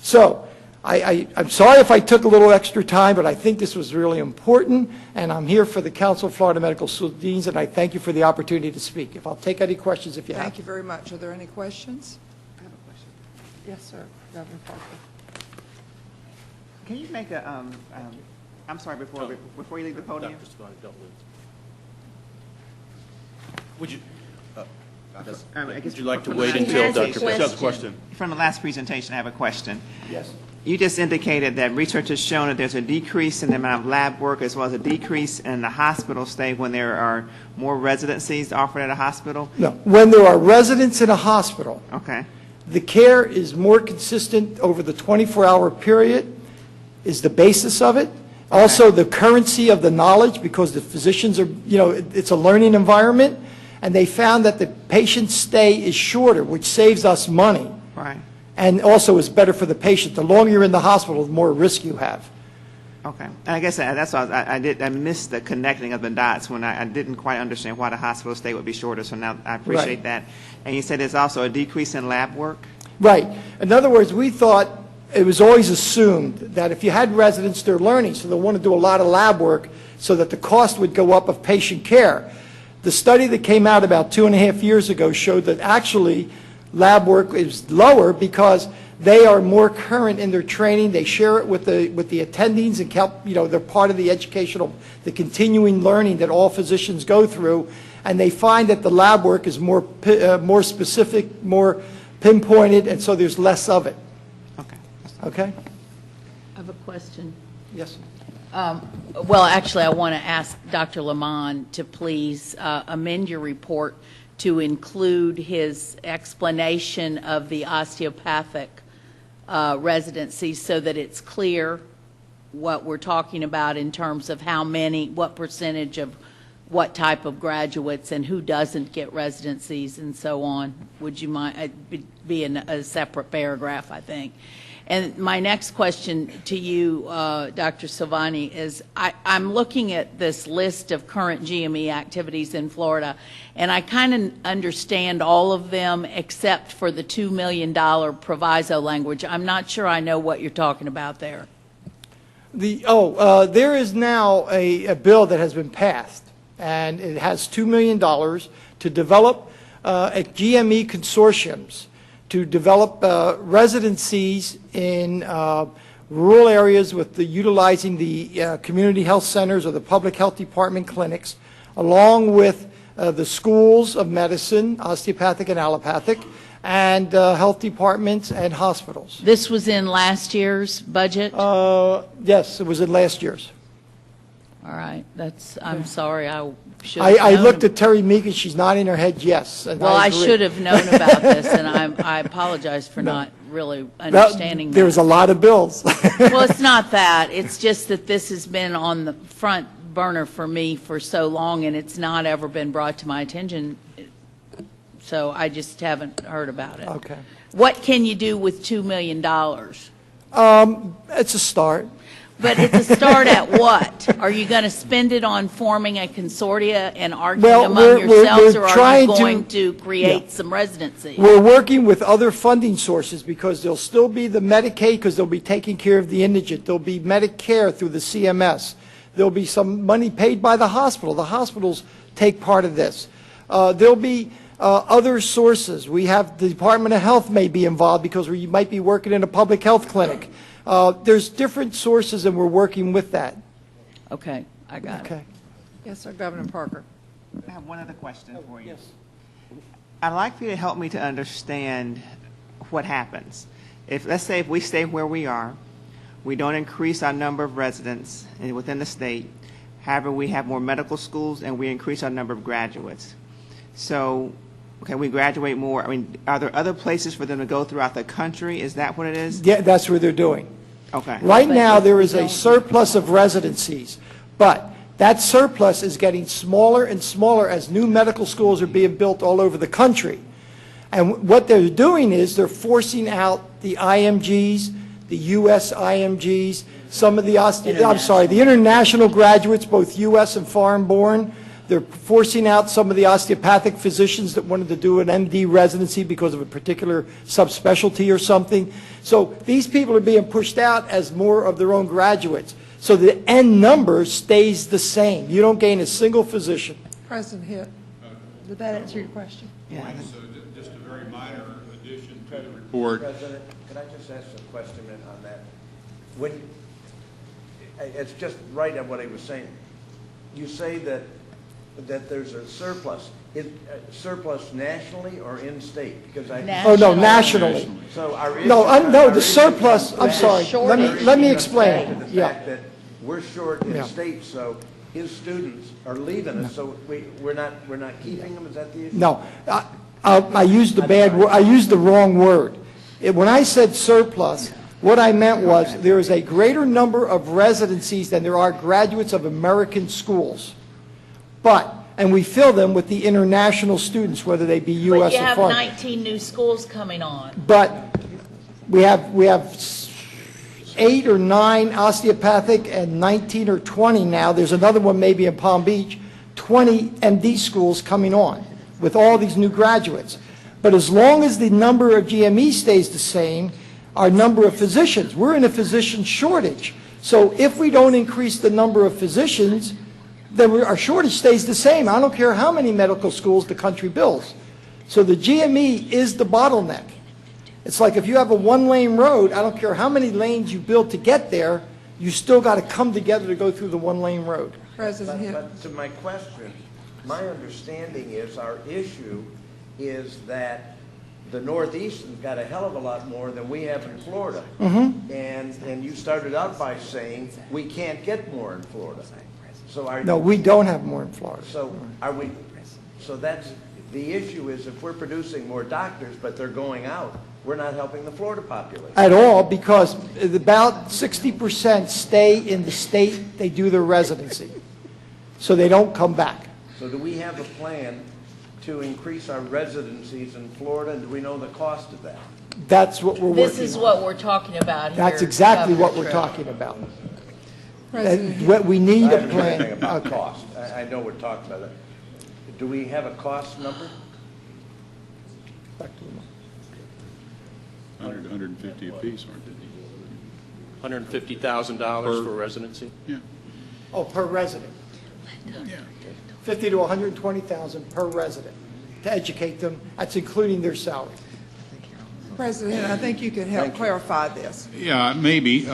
So I'm sorry if I took a little extra time, but I think this was really important, and I'm here for the Council of Florida Medical School Deans, and I thank you for the opportunity to speak. If I'll take any questions if you have. Thank you very much. Are there any questions? I have a question. Yes, sir. Governor Parker. Can you make a, I'm sorry, before you leave the podium? Dr. Scott, don't lose. Would you, would you like to wait until Dr. She has a question. From the last presentation, I have a question. Yes. You just indicated that research has shown that there's a decrease in the amount of lab work as well as a decrease in the hospital stay when there are more residencies offered at a hospital? No, when there are residents in a hospital, Okay. the care is more consistent over the 24-hour period is the basis of it. Also, the currency of the knowledge, because the physicians are, it's a learning environment, and they found that the patient stay is shorter, which saves us money. Right. And also is better for the patient. The longer you're in the hospital, the more risk you have. Okay. And I guess that's why I missed the connecting of the dots when I didn't quite understand why the hospital stay would be shorter, so now I appreciate Right. that. And you said there's also a decrease in lab work? Right. In other words, we thought it was always assumed that if you had residents, they're learning, so they want to do a lot of lab work so that the cost would go up of patient care. The study that came out about 2.5 years ago showed that actually lab work is lower because they are more current in their training. They share it with the attendings and help, they're part of the the continuing learning that all physicians go through, and they find that the lab work is more specific, more pinpointed, and so there's less of it. Okay. Okay? I have a question. Yes. Well, actually, I want to ask Dr. Lamont to please amend your report to include his explanation of the osteopathic residency so that it's clear what we're talking about in terms of how many, what percentage of what type of graduates and who doesn't get residencies and so on. Would you mind, it'd be in a separate paragraph, I think. And my next question to you, Dr. Silvani, is I'm looking at this list of current GME activities in Florida, and I kind of understand all of them except for the $2 million proviso language. I'm not sure I know what you're talking about there. There is now a bill that has been passed, and it has $2 million to develop GME consortiums to develop residencies in rural areas with utilizing the community health centers or the public health department clinics, along with the schools of medicine, osteopathic and allopathic, and health departments and hospitals. This was in last year's budget? Yes, it was in last year's. All right. I'm sorry. I should I looked at Terry Meek, and she's nodding her head yes. And well, I agree. should have known about this, and I apologize for not really understanding that. There's a lot of bills. Well, it's not that. It's just that this has been on the front burner for me for so long, and it's not ever been brought to my attention. So I just haven't heard about it. Okay. What can you do with $2 million? It's a start. But it's a start at what? Are you going to spend it on forming a consortia and arguing among yourselves, or are you going to create some residency? We're working with other funding sources because there'll still be the Medicaid because they'll be taking care of the indigent. There'll be Medicare through the CMS. There'll be some money paid by the hospital. The hospitals take part of this. There'll be other sources. We have the Department of Health may be involved because you might be working in a public health clinic. There's different sources, and we're working with that. Okay, I got it. Yes, sir, Governor Parker. I have one other question for you. Yes. I'd like for you to help me to understand what happens. Let's say if we stay where we are, we don't increase our number of residents within the state. However, we have more medical schools, and we increase our number of graduates. So can we graduate more? I mean, are there other places for them to go throughout the country? Is that what it is? Yeah, that's what they're doing. Okay. Right But now, if there we is a don't- surplus of residencies, but that surplus is getting smaller and smaller as new medical schools are being built all over the country. And what they're doing is they're forcing out the IMGs, the U.S. IMGs, some of the, the international graduates, both U.S. and foreign-born. They're forcing out some of the osteopathic physicians that wanted to do an MD residency because of a particular subspecialty or something. So these people are being pushed out as more of their own graduates. So the end number stays the same. You don't gain a single physician. President Hitt, did that answer your question? Yeah. So just a very minor addition to the report. President, can I just ask a question on that? When, it's just right on what he was saying. You say that there's a surplus. Is surplus nationally or in state? Because Oh, no, nationally. So our No, issue- no, our the issue surplus, comes I'm back- sorry, let me explain. To the Yeah. fact that we're short in Yeah. state, so his students are leaving us, so we're not keeping them, is that the issue? No, I used the bad word, I used the wrong word. When I said surplus, what I meant was there is a greater number of residencies than there are graduates of American schools. And we fill them with the international students, whether they be But U.S. you or have foreign. 19 new schools coming on. But we have 8 or 9 osteopathic and 19 or 20 now. There's another one maybe in Palm Beach, 20 MD schools coming on with all these new graduates. But as long as the number of GME stays the same, our number of physicians, we're in a physician shortage. So if we don't increase the number of physicians, then our shortage stays the same. I don't care how many medical schools the country builds. So the GME is the bottleneck. It's like if you have a one-lane road, I don't care how many lanes you build to get there, you still got to come together to go through the one-lane road. President Hitt. But to my question, my understanding is our issue is that the Northeast has got a hell of a lot more than we have in Florida. And you started out by saying we can't get more in Florida. So No, we don't have more in Florida. So are we? So that's the issue. Is if we're producing more doctors, but they're going out, we're not helping the Florida population At all, because about 60% stay in the state they do their residency. So they don't come back. So do we have a plan to increase our residencies in Florida, and do we know the cost of that? That's what we're working on. This is what we're talking about here. That's exactly what Governor we're Trump. talking about. President Hitt. What we need I a haven't heard anything plan. about Okay. cost. I know we're talking about that. Do we have a cost number? 150 apiece, aren't they? $150,000 for residency? Yeah. Oh, per resident. Yeah. 50 to 120,000 per resident to educate them. That's including their salary. President Hitt, I think you can help clarify this. Yeah, maybe.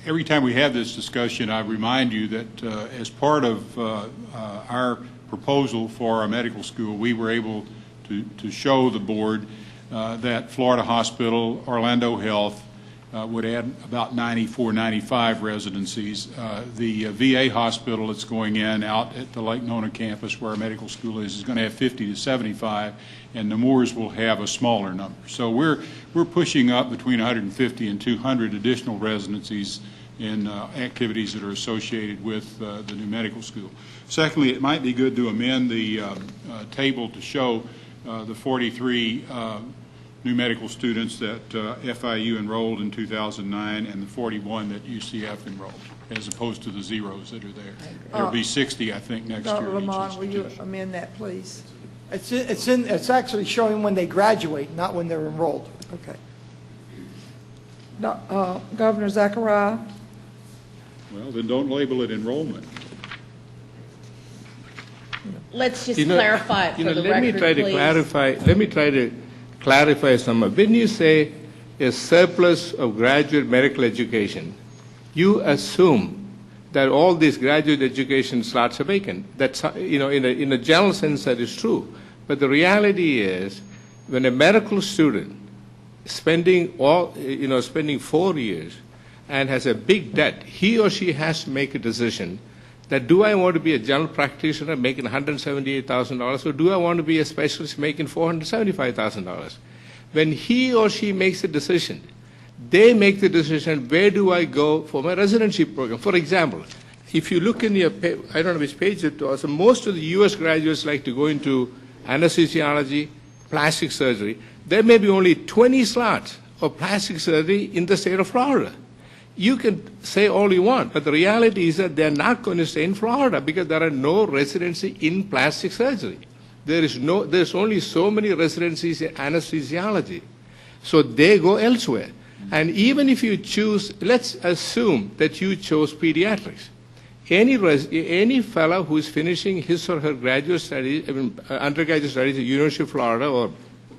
Every time we have this discussion, I remind you that as part of our proposal for our medical school, we were able to show the board that Florida Hospital, Orlando Health would add about 94, 95 residencies. The VA hospital that's going in out at the Lake Nona campus where our medical school is going to have 50 to 75, and Nemours will have a smaller number. So we're pushing up between 150 and 200 additional residencies in activities that are associated with the new medical school. Secondly, it might be good to amend the table to show the 43 new medical students that FIU enrolled in 2009 and the 41 that UCF enrolled, as opposed to the zeros that are there. There'll be 60, I think, next year. Dr. in each Lamont, will you institution. amend that, please? It's actually showing when they graduate, not when they're enrolled. Okay. Governor Zachariah? Well, then don't label it enrollment. Let's just clarify it for the let me record, try to please. clarify. Let me try to clarify some. When you say a surplus of graduate medical education, you assume that all this graduate education slots are vacant. That's in a general sense that is true. But the reality is, when a medical student spending 4 years and has a big debt, he or she has to make a decision That do I want to be a general practitioner making $178,000, or do I want to be a specialist making $475,000? When he or she makes a decision, they make the decision, where do I go for my residency program? For example, if you look in your, I don't know which page it was, most of the U.S. graduates like to go into anesthesiology, plastic surgery. There may be only 20 slots of plastic surgery in the state of Florida. You can say all you want, but the reality is that they're not going to stay in Florida because there are no residency in plastic surgery. There's only so many residencies in anesthesiology. So they go elsewhere. And even if you choose, let's assume that you chose pediatrics. Any fellow who is finishing his or her graduate studies, undergraduate studies at University of Florida or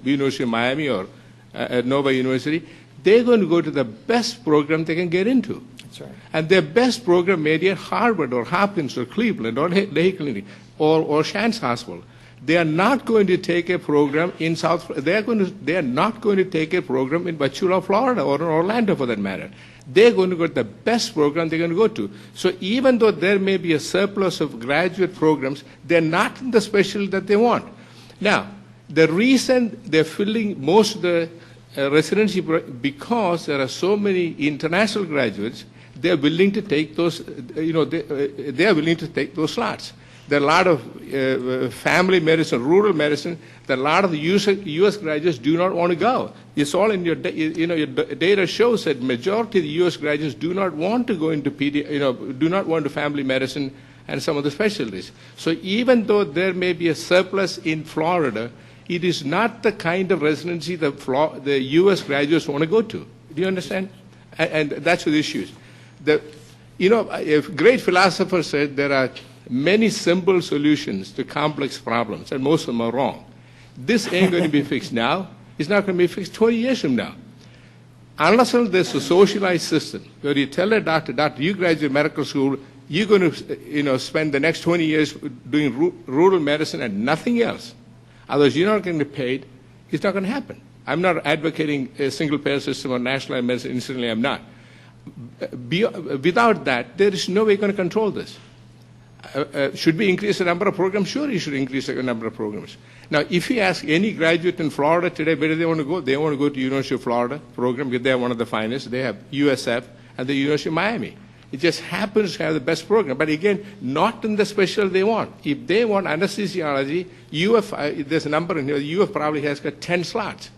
University of Miami or at Nova University, they're going to go to the best program they can get into. That's right. And their best program may be at Harvard or Hopkins or Cleveland or Lehigh Clinic or Shands Hospital. They are not going to take a program in South. They are not going to take a program in Bachula, Florida, or in Orlando, for that matter. They're going to go to the best program they're going to go to. So even though there may be a surplus of graduate programs, they're not in the specialty that they want. Now, the reason they're filling most of the residency because there are so many international graduates, they're willing to take those. They are willing to take those slots. There are a lot of family medicine, rural medicine, that a lot of the U.S. graduates do not want to go. It's all in your, your data shows that majority of the U.S. graduates do not want to go into do not want to family medicine and some of the specialties. So even though there may be a surplus in Florida, it is not the kind of residency that the U.S. graduates want to go to. Do you understand? And that's the issues. A great philosopher said there are many simple solutions to complex problems, and most of them are wrong. This ain't going to be fixed now. It's not going to be fixed 20 years from now. Unless there's a socialized system where you tell a doctor, you graduate medical school, you're going to spend the next 20 years doing rural medicine and nothing else. Otherwise, you're not going to get paid. It's not going to happen. I'm not advocating a single-payer system or nationalized medicine. Incidentally, I'm not. Without that, there is no way going to control this. Should we increase the number of programs? Sure, you should increase the number of programs. Now, if you ask any graduate in Florida today where do they want to go, they want to go to University of Florida program because they are one of the finest. They have USF and the University of Miami. It just happens to have the best program. But again, not in the specialty they want. If they want anesthesiology, there's a number in here, UF probably has got 10 slots.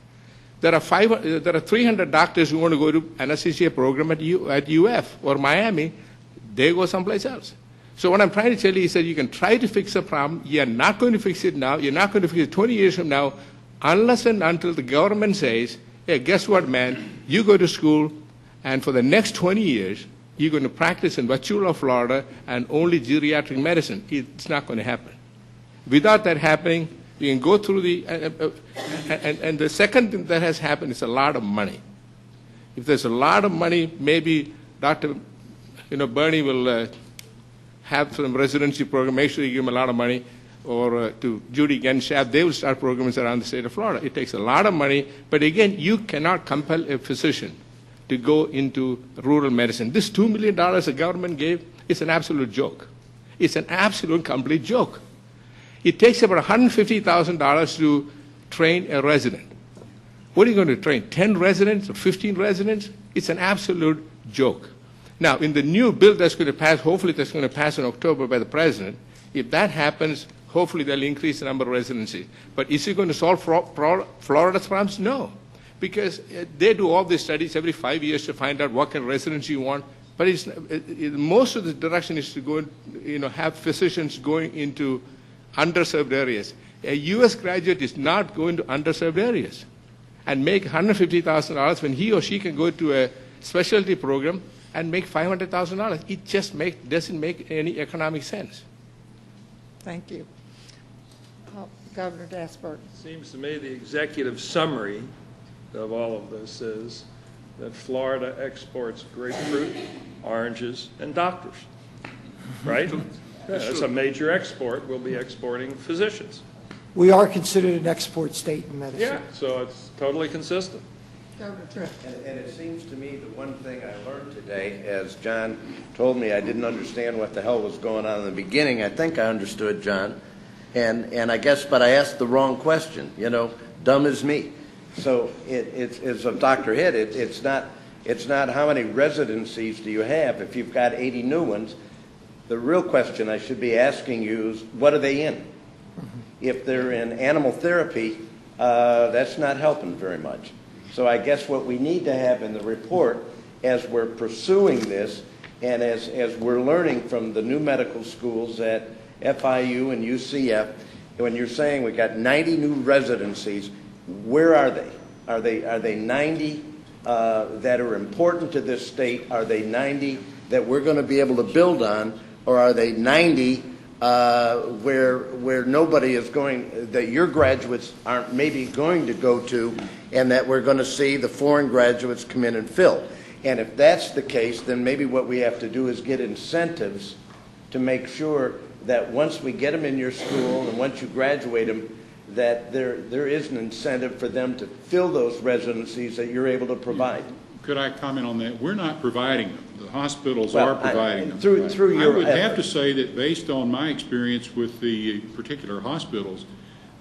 There are 300 doctors who want to go to anesthesia program at UF or Miami. They go someplace else. So what I'm trying to tell you is that you can try to fix a problem. You're not going to fix it now. You're not going to fix it 20 years from now unless and until the government says, hey, guess what, man? You go to school, and for the next 20 years, you're going to practice in Bachula, Florida, and only geriatric medicine. It's not going to happen. Without that happening, you can go through and the second thing that has happened is a lot of money. If there's a lot of money, maybe Dr. Bernie will have some residency program, make sure you give him a lot of money, or to Judy Genshap, they will start programs around the state of Florida. It takes a lot of money, but again, you cannot compel a physician to go into rural medicine. This $2 million the government gave is an absolute joke. It's an absolute complete joke. It takes about $150,000 to train a resident. What are you going to train, 10 residents or 15 residents? It's an absolute joke. Now, in the new bill that's going to pass, hopefully that's going to pass in October by the president, if that happens, hopefully they'll increase the number of residencies. But is it going to solve Florida's problems? No. Because they do all these studies every 5 years to find out what kind of residency you want. But most of the direction is to go, have physicians going into underserved areas. A U.S. graduate is not going to underserved areas and make $150,000 when he or she can go to a specialty program and make $500,000. It just doesn't make any economic sense. Thank you. Governor Dasburg. Seems to me the executive summary of all of this is that Florida exports grapefruit, oranges, and doctors, right? Yeah, that's a major export. We'll be exporting physicians. We are considered an export state in medicine. Yeah, so it's totally consistent. And it seems to me the one thing I learned today, as John told me I didn't understand what the hell was going on in the beginning, I think I understood, John, and I guess, but I asked the wrong question, you know, dumb as me. So it's of Dr. Hitt, it's not how many residencies do you have. If you've got 80 new ones, the real question I should be asking you is, what are they in? If they're in animal therapy, that's not helping very much. So I guess what we need to have in the report as we're pursuing this and as we're learning from the new medical schools at FIU and UCF, when you're saying we got 90 new residencies, where are they? Are they 90 that are important to this state? Are they 90 that we're going to be able to build on? Or are they 90 where nobody is going, that your graduates aren't maybe going to go to, and that we're going to see the foreign graduates come in and fill? And if that's the case, then maybe what we have to do is get incentives to make sure that once we get them in your school and once you graduate them, that there is an incentive for them to fill those residencies that you're able to provide. Could I comment on that? We're not providing them. The hospitals Well, are providing them. Through your I would have effort. to say that based on my experience with the particular hospitals,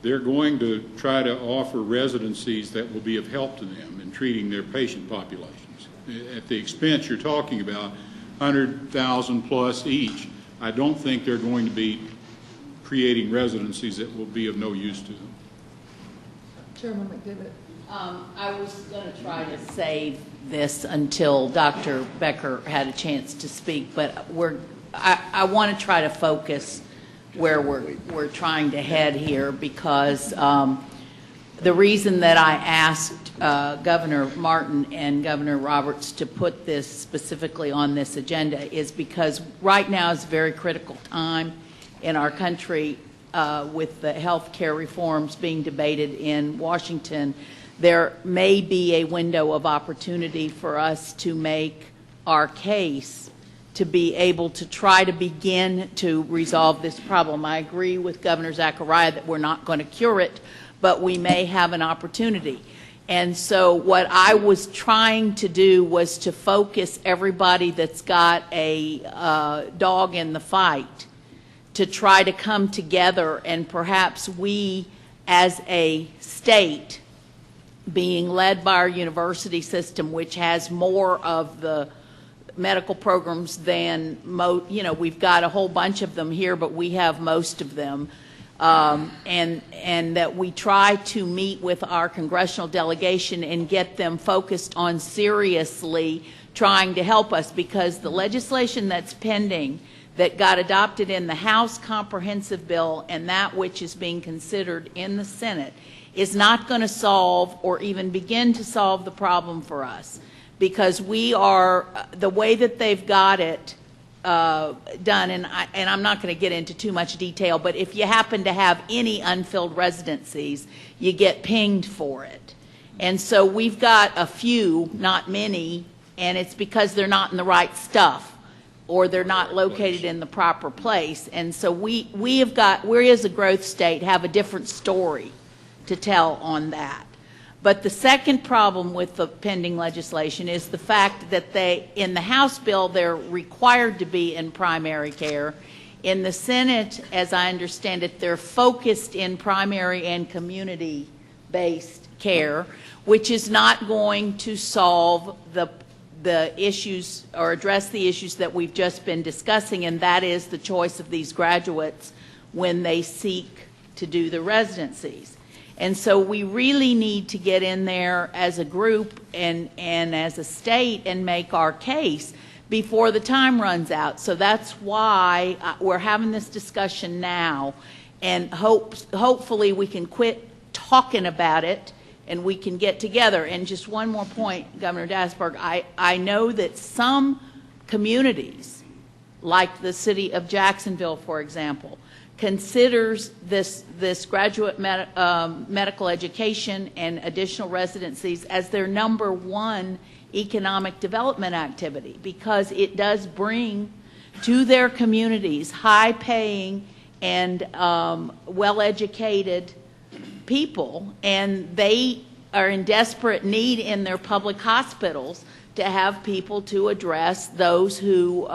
they're going to try to offer residencies that will be of help to them in treating their patient populations. At the expense you're talking about, 100,000 plus each, I don't think they're going to be creating residencies that will be of no use to them. Chairman McDivitt. I was going to try to save this until Dr. Becker had a chance to speak, but I want to try to focus where we're trying to head here, because the reason that I asked Governor Martin and Governor Roberts to put this specifically on this agenda is because right now is a very critical time in our country with the health care reforms being debated in Washington. There may be a window of opportunity for us to make our case to be able to try to begin to resolve this problem. I agree with Governor Zachariah that we're not going to cure it, but we may have an opportunity. And so what I was trying to do was to focus everybody that's got a dog in the fight to try to come together, and perhaps we as a state, being led by our university system, which has more of the medical programs than we've got a whole bunch of them here, but we have most of them, and that we try to meet with our congressional delegation and get them focused on seriously trying to help us, because the legislation that's pending that got adopted in the House Comprehensive Bill and that which is being considered in the Senate is not going to solve or even begin to solve the problem for us, because we are, the way that they've got it done, and I'm not going to get into too much detail, but if you happen to have any unfilled residencies, you get pinged for it. And so we've got a few, not many, and it's because they're not in the right stuff or they're not located in the proper place. And so we as a growth state have a different story to tell on that. But the second problem with the pending legislation is the fact that in the House bill, they're required to be in primary care. In the Senate, as I understand it, they're focused in primary and community-based care, which is not going to solve the issues or address the issues that we've just been discussing, and that is the choice of these graduates when they seek to do the residencies. And so we really need to get in there as a group and as a state and make our case before the time runs out. So that's why we're having this discussion now, and hopefully we can quit talking about it and we can get together. And just one more point, Governor Dasburg, I know that some communities, like the city of Jacksonville, for example, considers this graduate medical education and additional residencies as their #1 economic development activity, because it does bring to their communities high-paying and well-educated people, and they are in desperate need in their public hospitals to have people to address those who,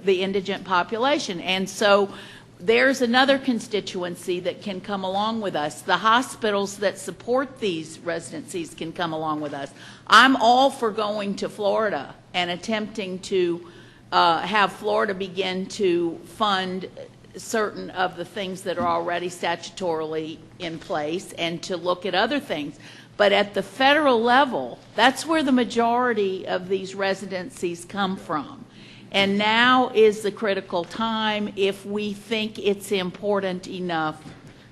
the indigent population. And so there's another constituency that can come along with us. The hospitals that support these residencies can come along with us. I'm all for going to Florida and attempting to have Florida begin to fund certain of the things that are already statutorily in place and to look at other things. But at the federal level, that's where the majority of these residencies come from. And now is the critical time if we think it's important enough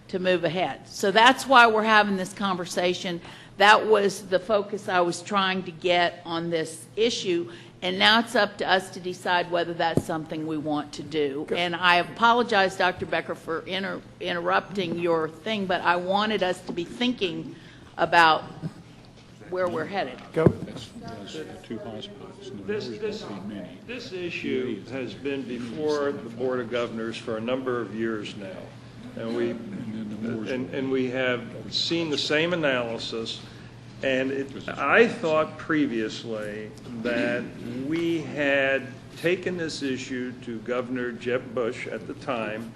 to move ahead. So that's why we're having this conversation. That was the focus I was trying to get on this issue. And now it's up to us to decide whether that's something we want to do. And I apologize, Dr. Becker, for interrupting your thing, but I wanted us to be thinking about where we're headed. Go. This issue has been before the Board of Governors for a number of years now, and we have seen the same analysis. And I thought previously that we had taken this issue to Governor Jeb Bush at the time,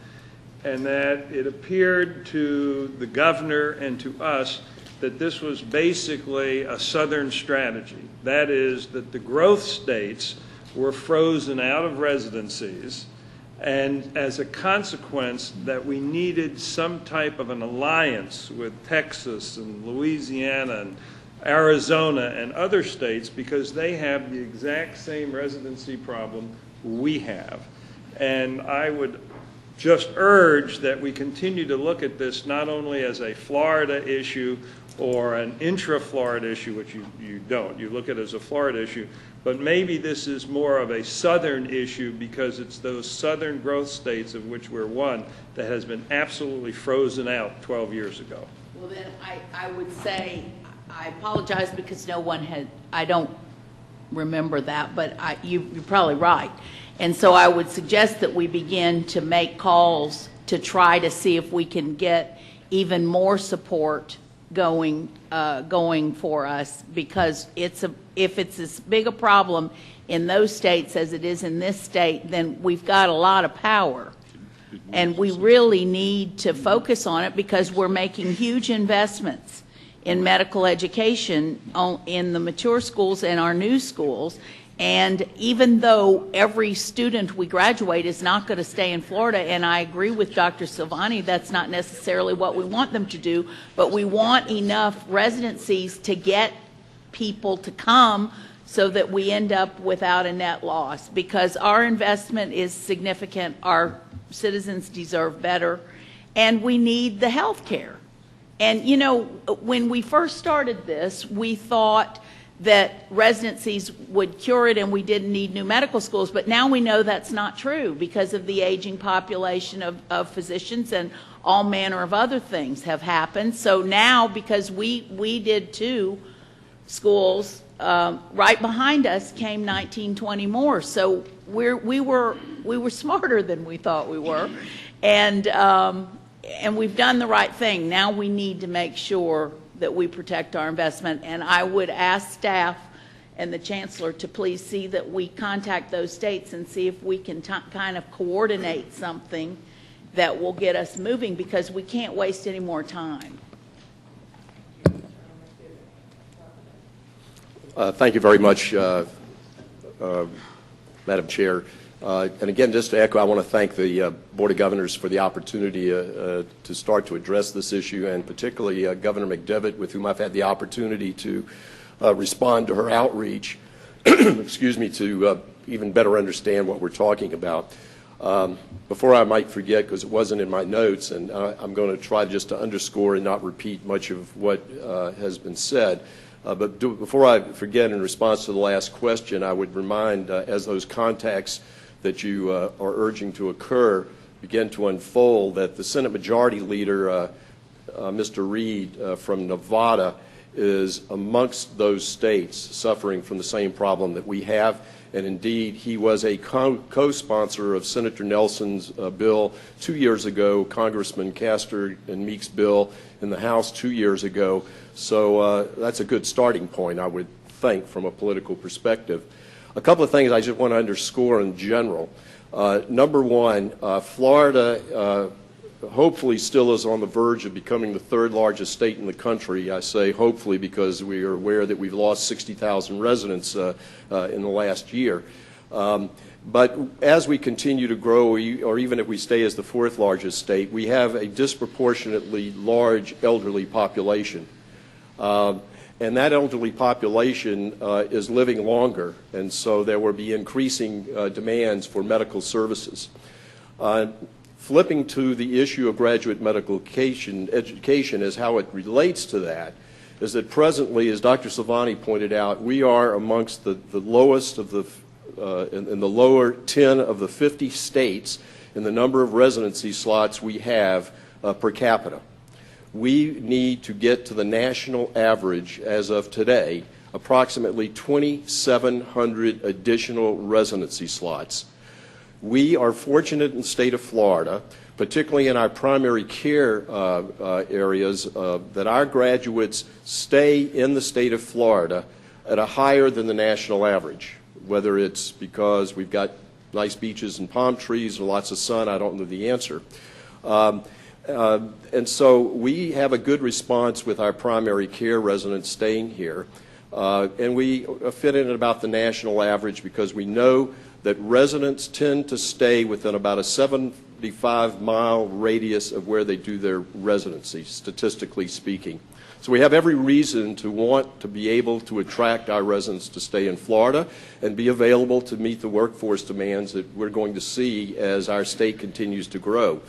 and that it appeared to the governor and to us that this was basically a Southern strategy. That is, that the growth states were frozen out of residencies, and as a consequence that we needed some type of an alliance with Texas and Louisiana and Arizona and other states because they have the exact same residency problem we have. And I would just urge that we continue to look at this not only as a Florida issue or an intra-Florida issue, which you don't. You look at it as a Florida issue, but maybe this is more of a Southern issue because it's those Southern growth states, of which we're one, that has been absolutely frozen out 12 years ago. Well, then I would say, I apologize because no one had, I don't remember that, but you're probably right. And so I would suggest that we begin to make calls to try to see if we can get even more support going for us, because if it's as big a problem in those states as it is in this state, then we've got a lot of power. And we really need to focus on it because we're making huge investments in medical education in the mature schools and our new schools. And even though every student we graduate is not going to stay in Florida, and I agree with Dr. Silvani, that's not necessarily what we want them to do, but we want enough residencies to get people to come so that we end up without a net loss, because our investment is significant, our citizens deserve better, and we need the health care. And, you know, when we first started this, we thought that residencies would cure it and we didn't need new medical schools, but now we know that's not true because of the aging population of physicians, and all manner of other things have happened. So now, because we did 2 schools, right behind us came 19, 20 more. So we were smarter than we thought we were, and we've done the right thing. Now we need to make sure that we protect our investment. And I would ask staff and the chancellor to please see that we contact those states and see if we can kind of coordinate something that will get us moving, because we can't waste any more time. Thank you very much, Madam Chair. And again, just to echo, I want to thank the Board of Governors for the opportunity to start to address this issue, and particularly Governor McDevitt, with whom I've had the opportunity to respond to her outreach, excuse me, to even better understand what we're talking about. Before I might forget, because it wasn't in my notes, and I'm going to try just to underscore and not repeat much of what has been said, but before I forget, in response to the last question, I would remind, as those contacts that you are urging to occur begin to unfold, that the Senate Majority Leader, Mr. Reid from Nevada, is amongst those states suffering from the same problem that we have. And indeed, he was a co-sponsor of Senator Nelson's bill 2 years ago, Congressman Castor and Meek's bill in the House 2 years ago. So that's a good starting point, I would think, from a political perspective. A couple of things I just want to underscore in general. Number one, Florida hopefully still is on the verge of becoming the third largest state in the country. I say hopefully because we are aware that we've lost 60,000 residents in the last year. But as we continue to grow, or even if we stay as the fourth largest state, we have a disproportionately large elderly population. And that elderly population is living longer, and so there will be increasing demands for medical services. Flipping to the issue of graduate medical education as how it relates to that is that presently, as Dr. Silvani pointed out, we are amongst the lowest of the, in the lower 10 of the 50 states in the number of residency slots we have per capita. We need to get to the national average as of today, approximately 2,700 additional residency slots. We are fortunate in the state of Florida, particularly in our primary care areas, that our graduates stay in the state of Florida at a higher than the national average, whether it's because we've got nice beaches and palm trees or lots of sun, I don't know the answer. And so we have a good response with our primary care residents staying here. And we fit in at about the national average because we know that residents tend to stay within about a 75-mile radius of where they do their residency, statistically speaking. So we have every reason to want to be able to attract our residents to stay in Florida and be available to meet the workforce demands that we're going to see as our state continues to grow.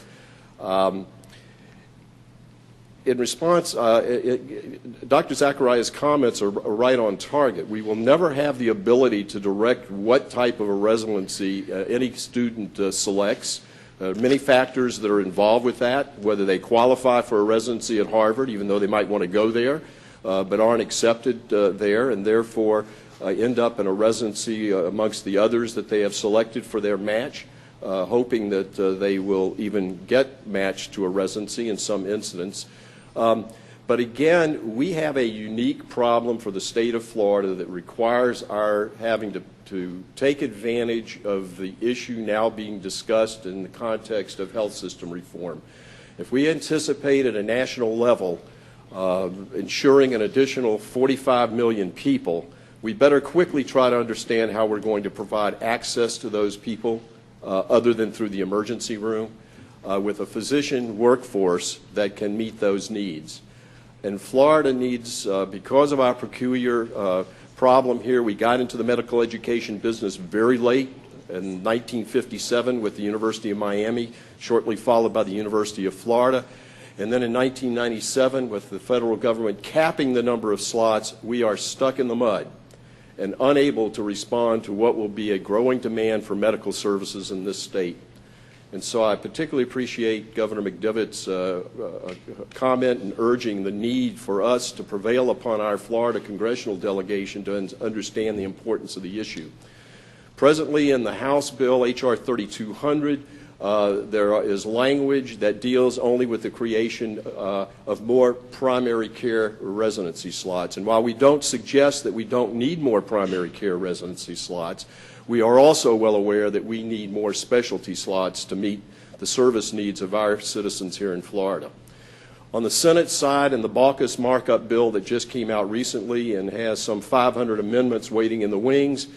In response, Dr. Zachariah's comments are right on target. We will never have the ability to direct what type of a residency any student selects. Many factors that are involved with that, whether they qualify for a residency at Harvard, even though they might want to go there, but aren't accepted there, and therefore end up in a residency amongst the others that they have selected for their match, hoping that they will even get matched to a residency in some incidents. But again, we have a unique problem for the state of Florida that requires our having to take advantage of the issue now being discussed in the context of health system reform. If we anticipate at a national level ensuring an additional 45 million people, we better quickly try to understand how we're going to provide access to those people other than through the emergency room. With a physician workforce that can meet those needs. And Florida needs, because of our peculiar problem here, we got into the medical education business very late in 1957 with the University of Miami, shortly followed by the University of Florida. And then in 1997, with the federal government capping the number of slots, we are stuck in the mud and unable to respond to what will be a growing demand for medical services in this state. And so I particularly appreciate Governor McDevitt's comment and urging the need for us to prevail upon our Florida congressional delegation to understand the importance of the issue. Presently in the House bill, H.R. 3200, there is language that deals only with the creation of more primary care residency slots. And while we don't suggest that we don't need more primary care residency slots, we are also well aware that we need more specialty slots to meet the service needs of our citizens here in Florida. On the Senate side, in the Baucus markup bill that just came out recently and has some 500 amendments waiting in the wings,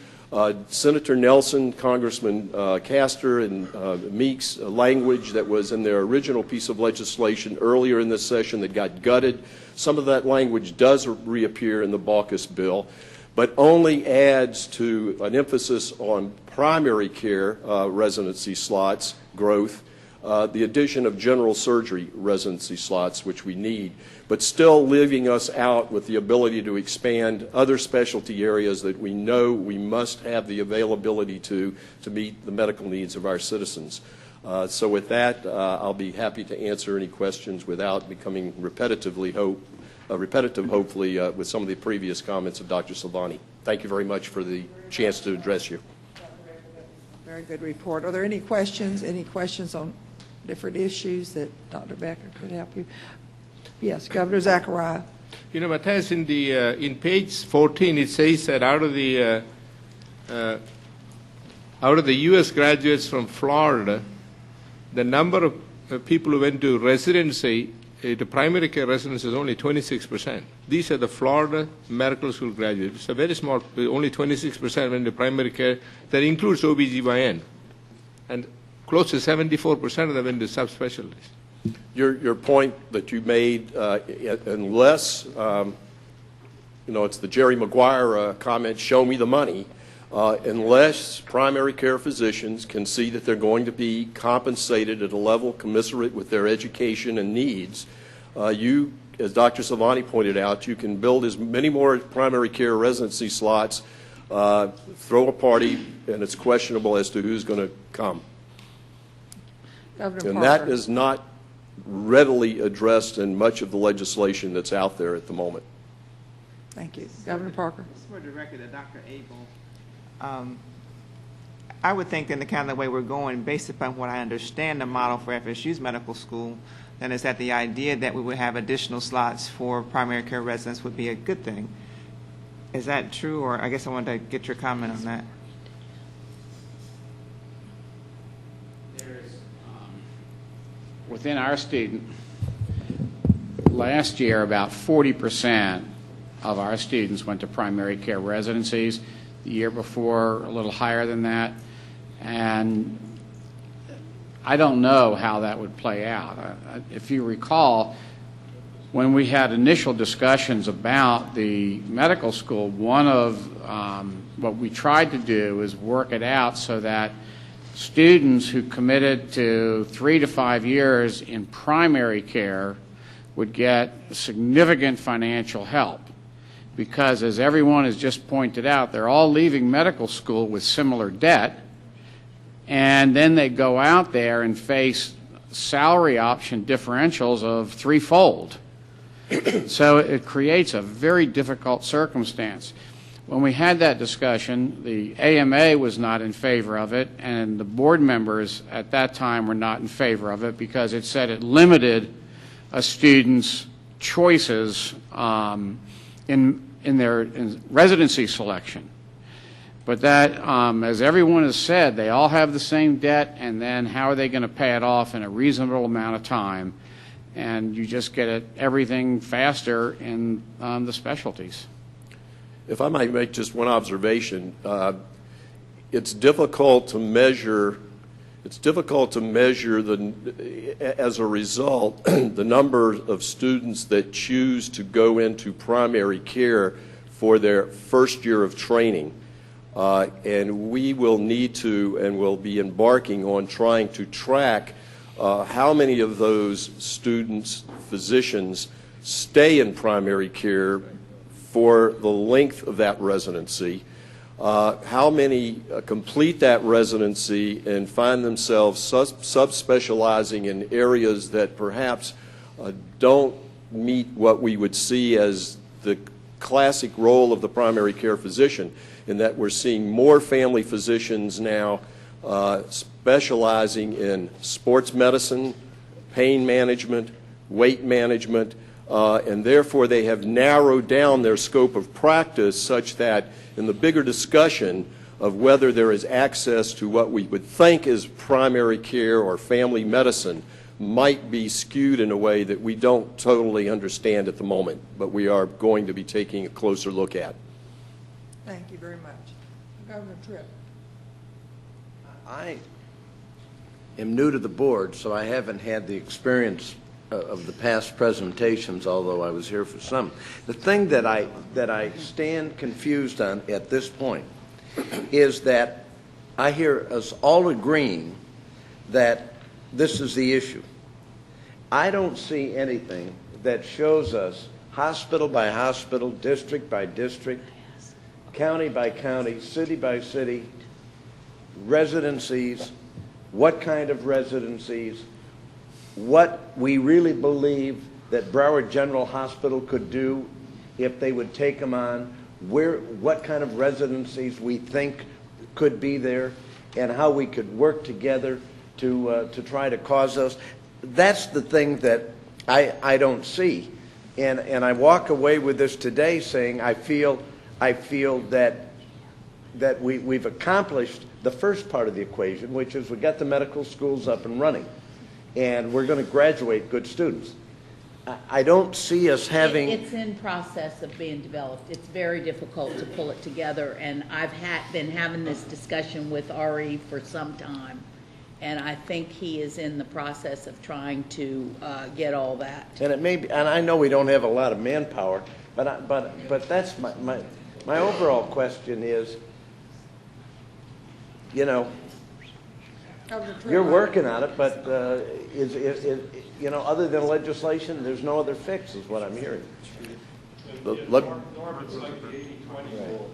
Senator Nelson, Congressman Castor, and Meek's language that was in their original piece of legislation earlier in this session that got gutted, some of that language does reappear in the Baucus bill, but only adds to an emphasis on primary care residency slots growth, the addition of general surgery residency slots, which we need, but still leaving us out with the ability to expand other specialty areas that we know we must have the availability to meet the medical needs of our citizens. So with that, I'll be happy to answer any questions without becoming repetitively repetitive, hopefully, with some of the previous comments of Dr. Silvani. Thank you very much for the chance to address you. Very good report. Are there any questions? Any questions on different issues that Dr. Becker could help you? Yes, Governor Zachariah. You know, Matthias, in page 14, it says that out of the U.S. graduates from Florida, the number of people who went to residency, to primary care residency, is only 26%. These are the Florida medical school graduates. It's a very small, only 26% went to primary care. That includes OBGYN. And close to 74% of them went to subspecialties. Your point that you made, unless, it's the Jerry Maguire comment, show me the money, unless primary care physicians can see that they're going to be compensated at a level commensurate with their education and needs, you, as Dr. Silvani pointed out, you can build as many more primary care residency slots, throw a party, and it's questionable as to who's going to come. Governor And Parker. that is not readily addressed in much of the legislation that's out there at the moment. Thank you. Governor Parker. For the record, Dr. Abel, I would think in the kind of way we're going, based upon what I understand the model for FSU's medical school, then is that the idea that we would have additional slots for primary care residents would be a good thing. Is that true, or I guess I wanted to get your comment on that? Within our student, last year about 40% of our students went to primary care residencies. The year before, a little higher than that. And I don't know how that would play out. If you recall, when we had initial discussions about the medical school, one of what we tried to do is work it out so that students who committed to 3 to 5 years in primary care would get significant financial help. Because as everyone has just pointed out, they're all leaving medical school with similar debt, and then they go out there and face salary option differentials of threefold. So it creates a very difficult circumstance. When we had that discussion, the AMA was not in favor of it, and the board members at that time were not in favor of it because it said it limited a student's choices in their residency selection. But that, as everyone has said, they all have the same debt, and then how are they going to pay it off in a reasonable amount of time? And you just get everything faster in the specialties. If I might make just one observation, it's difficult to measure. It's difficult to measure as a result the number of students that choose to go into primary care for their first year of training. And we will need to and will be embarking on trying to track how many of those students, physicians, stay in primary care for the length of that residency, how many complete that residency and find themselves subspecializing in areas that perhaps don't meet what we would see as the classic role of the primary care physician, in that we're seeing more family physicians now specializing in sports medicine, pain management, weight management, and therefore they have narrowed down their scope of practice such that in the bigger discussion of whether there is access to what we would think is primary care or family medicine might be skewed in a way that we don't totally understand at the moment, but we are going to be taking a closer look at. Thank you very much. Governor Tripp. I am new to the board, so I haven't had the experience of the past presentations, although I was here for some. The thing that I stand confused on at this point is that I hear us all agreeing that this is the issue. I don't see anything that shows us hospital by hospital, district by district, county by county, city by city, residencies, what kind of residencies, what we really believe that Broward General Hospital could do if they would take them on, what kind of residencies we think could be there, and how we could work together to try to cause those. That's the thing that I don't see. And I walk away with this today saying I feel that we've accomplished the first part of the equation, which is we got the medical schools up and running, and we're going to graduate good students. I don't see us having... It's in process of being developed. It's very difficult to pull it together, and I've been having this discussion with Ari for some time, and I think he is in the process of trying to get all that. And it may be, and I know we don't have a lot of manpower, but that's my overall question is, you know, you're working on it, but you know, other than legislation, there's no other fix, is what I'm hearing. Norman's like the 80-20 rule.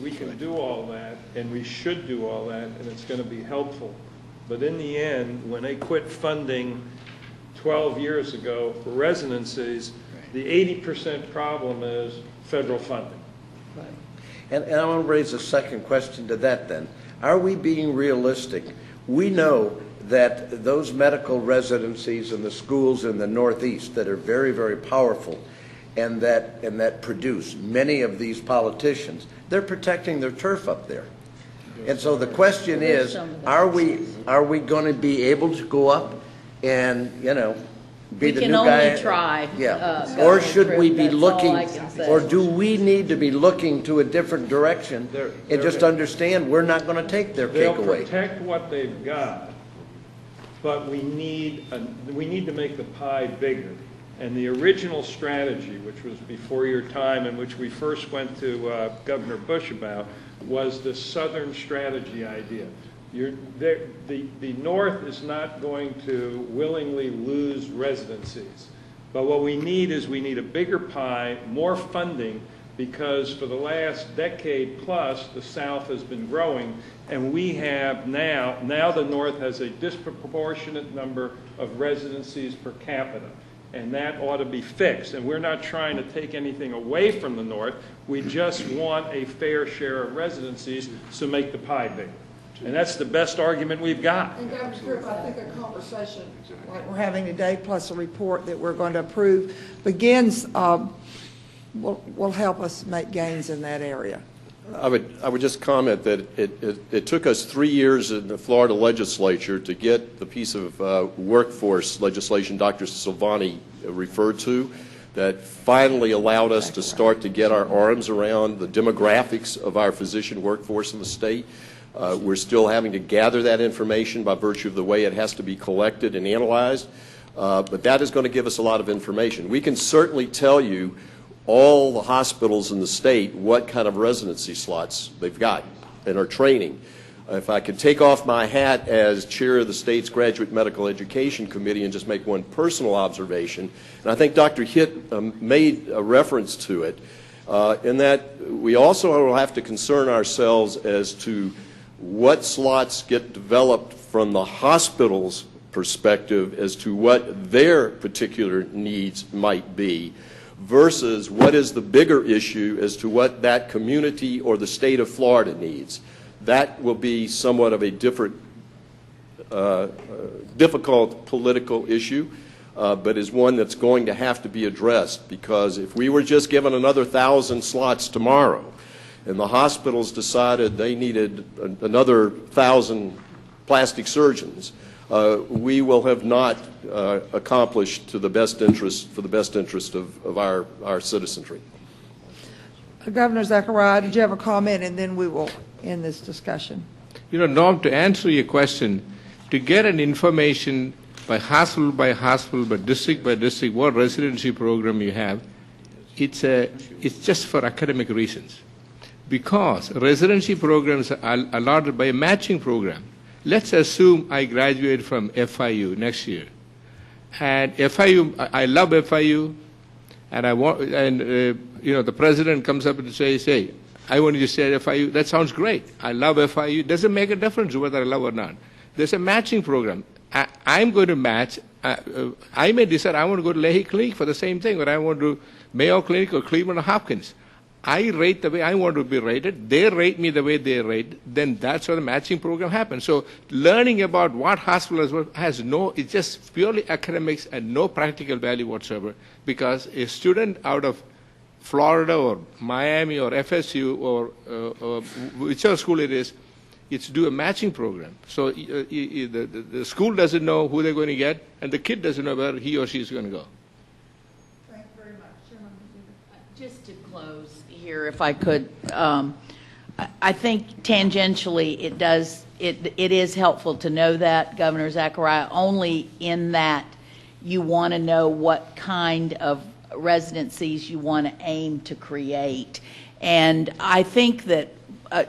We can do all that, and we should do all that, and it's going to be helpful. But in the end, when they quit funding 12 years ago for residencies, the 80% problem is federal funding. Right. And I want to raise a second question to that then. Are we being realistic? We know that those medical residencies in the schools in the Northeast that are very, very powerful and that produce many of these politicians, they're protecting their turf up there. And so the question is, are we going to be able to go up and, you know, be the new guy? We can only try. Yeah. Or should we be looking, or do we need to be looking to a different direction and just understand we're not going to take their cake away? They'll protect what they've got, but we need to make the pie bigger. And the original strategy, which was before your time and which we first went to Governor Bush about, was the Southern strategy idea. The North is not going to willingly lose residencies. But what we need is we need a bigger pie, more funding, because for the last decade plus, the South has been growing, and we have now the North has a disproportionate number of residencies per capita. And that ought to be fixed. And we're not trying to take anything away from the North. We just want a fair share of residencies to make the pie bigger. And that's the best argument we've got. And Governor Tripp, I think a conversation like we're having today, plus a report that we're going to approve, begins, will help us make gains in that area. I would just comment that it took us 3 years in the Florida legislature to get the piece of workforce legislation Dr. Silvani referred to that finally allowed us to start to get our arms around the demographics of our physician workforce in the state. We're still having to gather that information by virtue of the way it has to be collected and analyzed, but that is going to give us a lot of information. We can certainly tell you all the hospitals in the state what kind of residency slots they've got and are training. If I could take off my hat as chair of the state's Graduate Medical Education Committee and just make one personal observation, and I think Dr. Hitt made a reference to it, in that we also will have to concern ourselves as to what slots get developed from the hospital's perspective as to what their particular needs might be, versus what is the bigger issue as to what that community or the state of Florida needs. That will be somewhat of a different, difficult political issue, but is one that's going to have to be addressed, because if we were just given another 1,000 slots tomorrow and the hospitals decided they needed another 1,000 plastic surgeons, we will have not accomplished for the best interest of our citizenry. Governor Zachariah, did you have a comment, and then we will end this discussion? You know, Norm, to answer your question, to get an information by hospital, by district, what residency program you have, it's just for academic reasons. Because residency programs are allotted by a matching program. Let's assume I graduate from FIU next year, and FIU, I love FIU, and I want, and you know, the president comes up and says, "Hey, I want you to stay at FIU." That sounds great. I love FIU. Doesn't make a difference whether I love or not. There's a matching program. I'm going to match. I may decide I want to go to Leahy Clinic for the same thing, or I want to Mayo Clinic or Cleveland or Hopkins. I rate the way I want to be rated. They rate me the way they rate. Then that's where the matching program happens. So learning about what hospital has no, it's just purely academics and no practical value whatsoever. Because a student out of Florida or Miami or FSU or whichever school it is, it's do a matching program. So the school doesn't know who they're going to get, and the kid doesn't know where he or she is going to go. Thank you very much. Just to close here, if I could, I think tangentially it is helpful to know that, Governor Zachariah, only in that you want to know what kind of residencies you want to aim to create. And I think that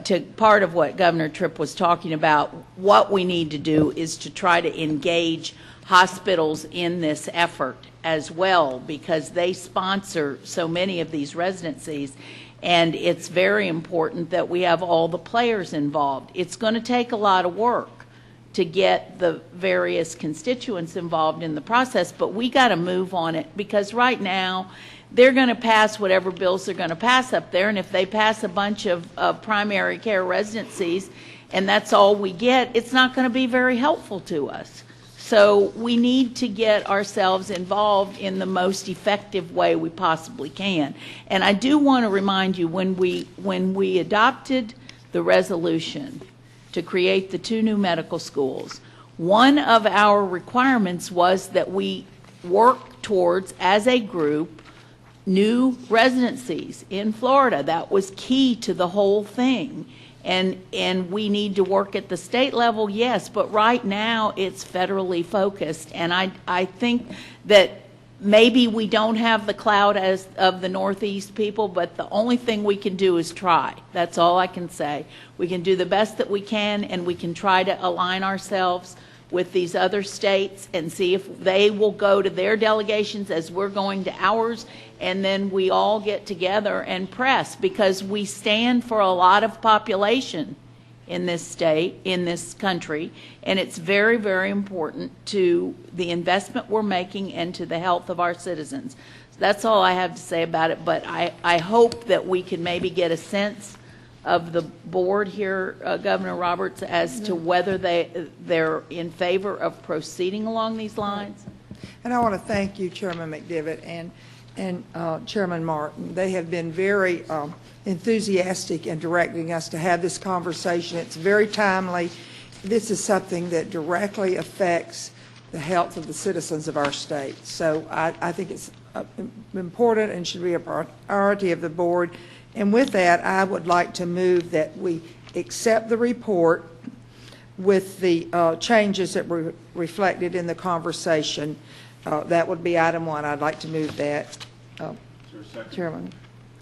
to part of what Governor Tripp was talking about, what we need to do is to try to engage hospitals in this effort as well, because they sponsor so many of these residencies, and it's very important that we have all the players involved. It's going to take a lot of work to get the various constituents involved in the process, but we got to move on it, because right now they're going to pass whatever bills they're going to pass up there, and if they pass a bunch of primary care residencies and that's all we get, it's not going to be very helpful to us. So we need to get ourselves involved in the most effective way we possibly can. And I do want to remind you, when we adopted the resolution to create the 2 new medical schools, one of our requirements was that we work towards, as a group, new residencies in Florida. That was key to the whole thing. And we need to work at the state level, yes, but right now it's federally focused. And I think that maybe we don't have the clout as of the Northeast people, but the only thing we can do is try. That's all I can say. We can do the best that we can, and we can try to align ourselves with these other states and see if they will go to their delegations as we're going to ours, and then we all get together and press, because we stand for a lot of population in this state, in this country, and it's very, very important to the investment we're making and to the health of our citizens. So that's all I have to say about it, but I hope that we can maybe get a sense of the board here, Governor Roberts, as to whether they're in favor of proceeding along these lines. And I want to thank you, Chairman McDevitt and Chairman Martin. They have been very enthusiastic in directing us to have this conversation. It's very timely. This is something that directly affects the health of the citizens of our state. So I think it's important and should be a priority of the board. And with that, I would like to move that we accept the report with the changes that were reflected in the conversation. That would be item 1. I'd like to move that. Chairman.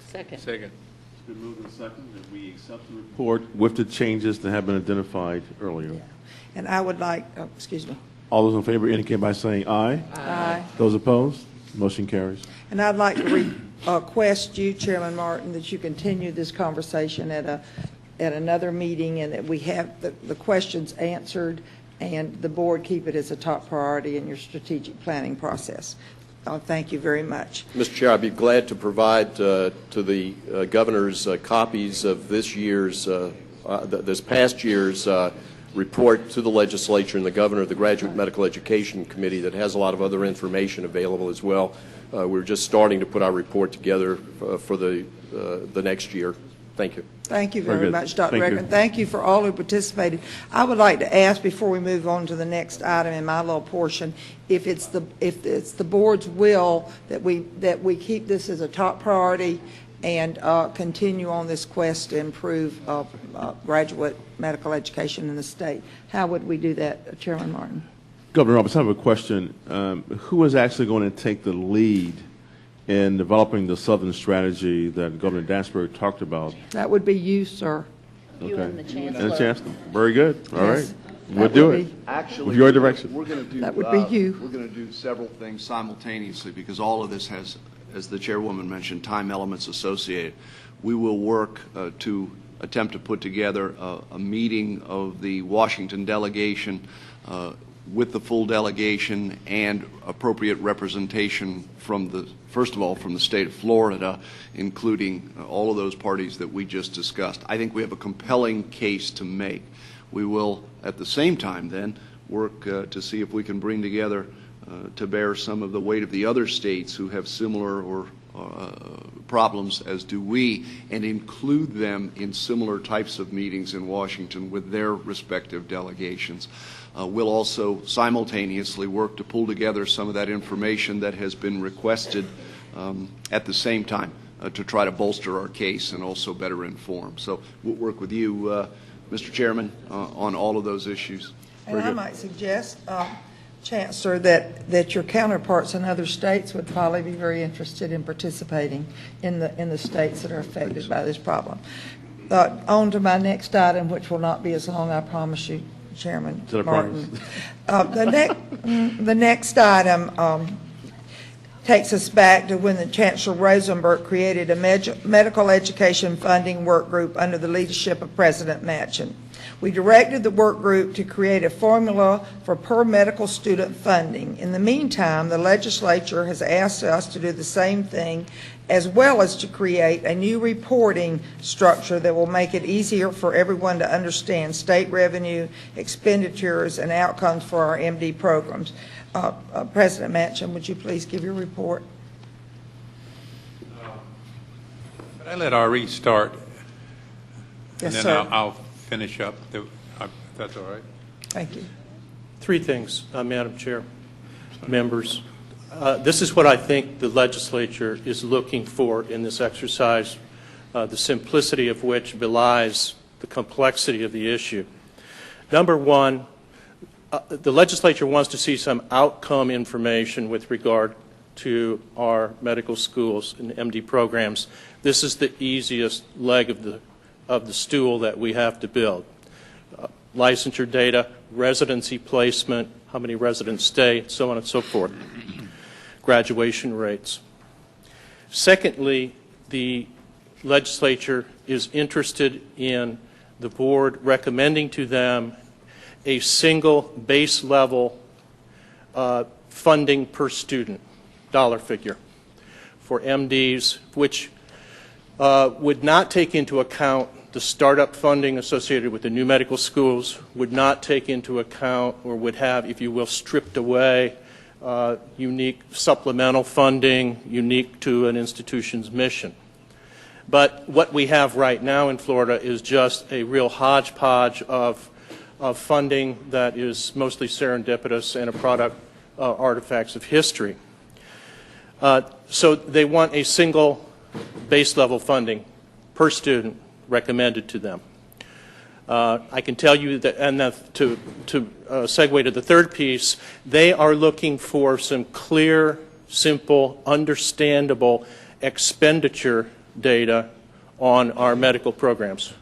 Second. Second. It's been moved and seconded that we accept the report with the changes that have been identified earlier. Yeah. And I would like, excuse me. All those in favor indicate by saying aye. Aye. Those opposed? Motion carries. And I'd like to request you, Chairman Martin, that you continue this conversation at another meeting, and that we have the questions answered, and the board keep it as a top priority in your strategic planning process. Thank you very much. Mr. Chair, I'd be glad to provide to the governors copies of this year's, this past year's report to the legislature and the governor of the Graduate Medical Education Committee that has a lot of other information available as well. We're just starting to put our report together for the next year. Thank you. Thank you very much, Dr. Reckon. Thank you for all who participated. I would like to ask, before we move on to the next item in my little portion, if it's the board's will that we keep this as a top priority and continue on this quest to improve graduate medical education in the state. How would we do that, Chairman Martin? Governor Roberts, I have a question. Who is actually going to take the lead in developing the Southern strategy that Governor Dansbury talked about? That would be you, sir. You and the Chancellor. And the Chancellor. Very good. All Yes. right. We'll do it. Actually, with your direction. We're going to do. That would be you. We're going to do several things simultaneously, because all of this has, as the chairwoman mentioned, time elements associated. We will work to attempt to put together a meeting of the Washington delegation with the full delegation and appropriate representation from the, first of all, from the state of Florida, including all of those parties that we just discussed. I think we have a compelling case to make. We will, at the same time, then, work to see if we can bring together to bear some of the weight of the other states who have similar or problems as do we, and include them in similar types of meetings in Washington with their respective delegations. We'll also simultaneously work to pull together some of that information that has been requested at the same time to try to bolster our case and also better inform. So we'll work with you, Mr. Chairman, on all of those issues. And I might suggest, Chancellor, that your counterparts in other states would probably be very interested in participating in the states that are affected by this problem. On to my next item, which will not be as long, I promise you, Chairman Martin. The next item takes us back to when the Chancellor Rosenberg created a medical education funding work group under the leadership of President Manchin. We directed the work group to create a formula for per medical student funding. In the meantime, the legislature has asked us to do the same thing, as well as to create a new reporting structure that will make it easier for everyone to understand state revenue, expenditures, and outcomes for our MD programs. President Manchin, would you please give your report? Could I let Ari start? Yes, and then sir. I'll finish up. If that's all right. Thank you. Three things, Madam Chair, members. This is what I think the legislature is looking for in this exercise, the simplicity of which belies the complexity of the issue. Number one, the legislature wants to see some outcome information with regard to our medical schools and MD programs. This is the easiest leg of the stool that we have to build. Licensure data, residency placement, how many residents stay, so on and so forth. Graduation rates. Secondly, the legislature is interested in the board recommending to them a single base level funding per student dollar figure for MDs, which would not take into account the startup funding associated with the new medical schools, would not take into account, or would have, if you will, stripped away unique supplemental funding unique to an institution's mission. But what we have right now in Florida is just a real hodgepodge of funding that is mostly serendipitous and a product artifacts of history. So they want a single base level funding per student recommended to them. I can tell you that, and to segue to the third piece, they are looking for some clear, simple, understandable expenditure data on our medical programs.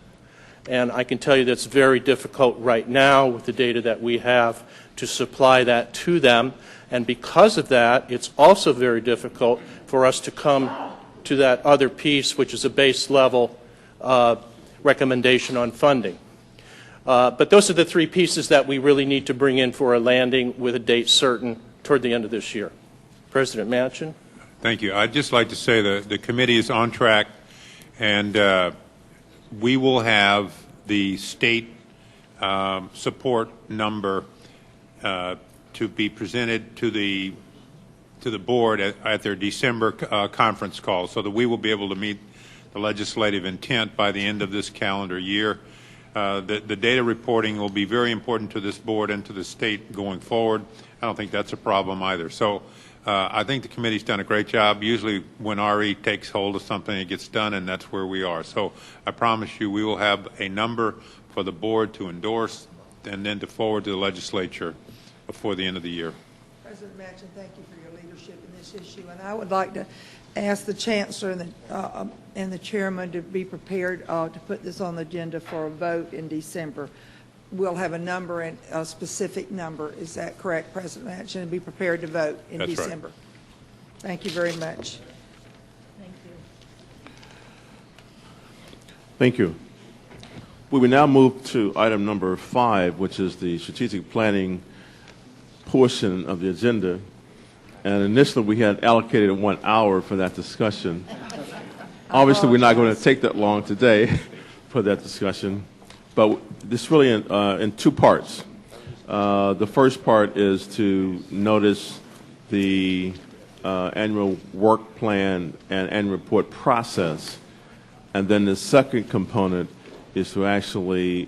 And I can tell you that's very difficult right now with the data that we have to supply that to them. And because of that, it's also very difficult for us to come to that other piece, which is a base level recommendation on funding. But those are the three pieces that we really need to bring in for a landing with a date certain toward the end of this year. President Manchin? Thank you. I'd just like to say that the committee is on track, and we will have the state support number to be presented to the board at their December conference call, so that we will be able to meet the legislative intent by the end of this calendar year. The data reporting will be very important to this board and to the state going forward. I don't think that's a problem either. So I think the committee's done a great job. Usually when RE takes hold of something, it gets done, and that's where we are. So I promise you we will have a number for the board to endorse and then to forward to the legislature before the end of the year. President Manchin, thank you for your leadership in this issue. And I would like to ask the Chancellor and the Chairman to be prepared to put this on the agenda for a vote in December. We'll have a number, and a specific number. Is that correct, President Manchin? And be prepared to vote in That's December. Right. Thank you very much. Thank you. Thank you. We will now move to item number 5, which is the strategic planning portion of the agenda. And initially, we had allocated 1 hour for that discussion. Obviously, we're not going to take that long today for that discussion, but this really in two parts. The first part is to notice the annual work plan and annual report process, and then the second component is to actually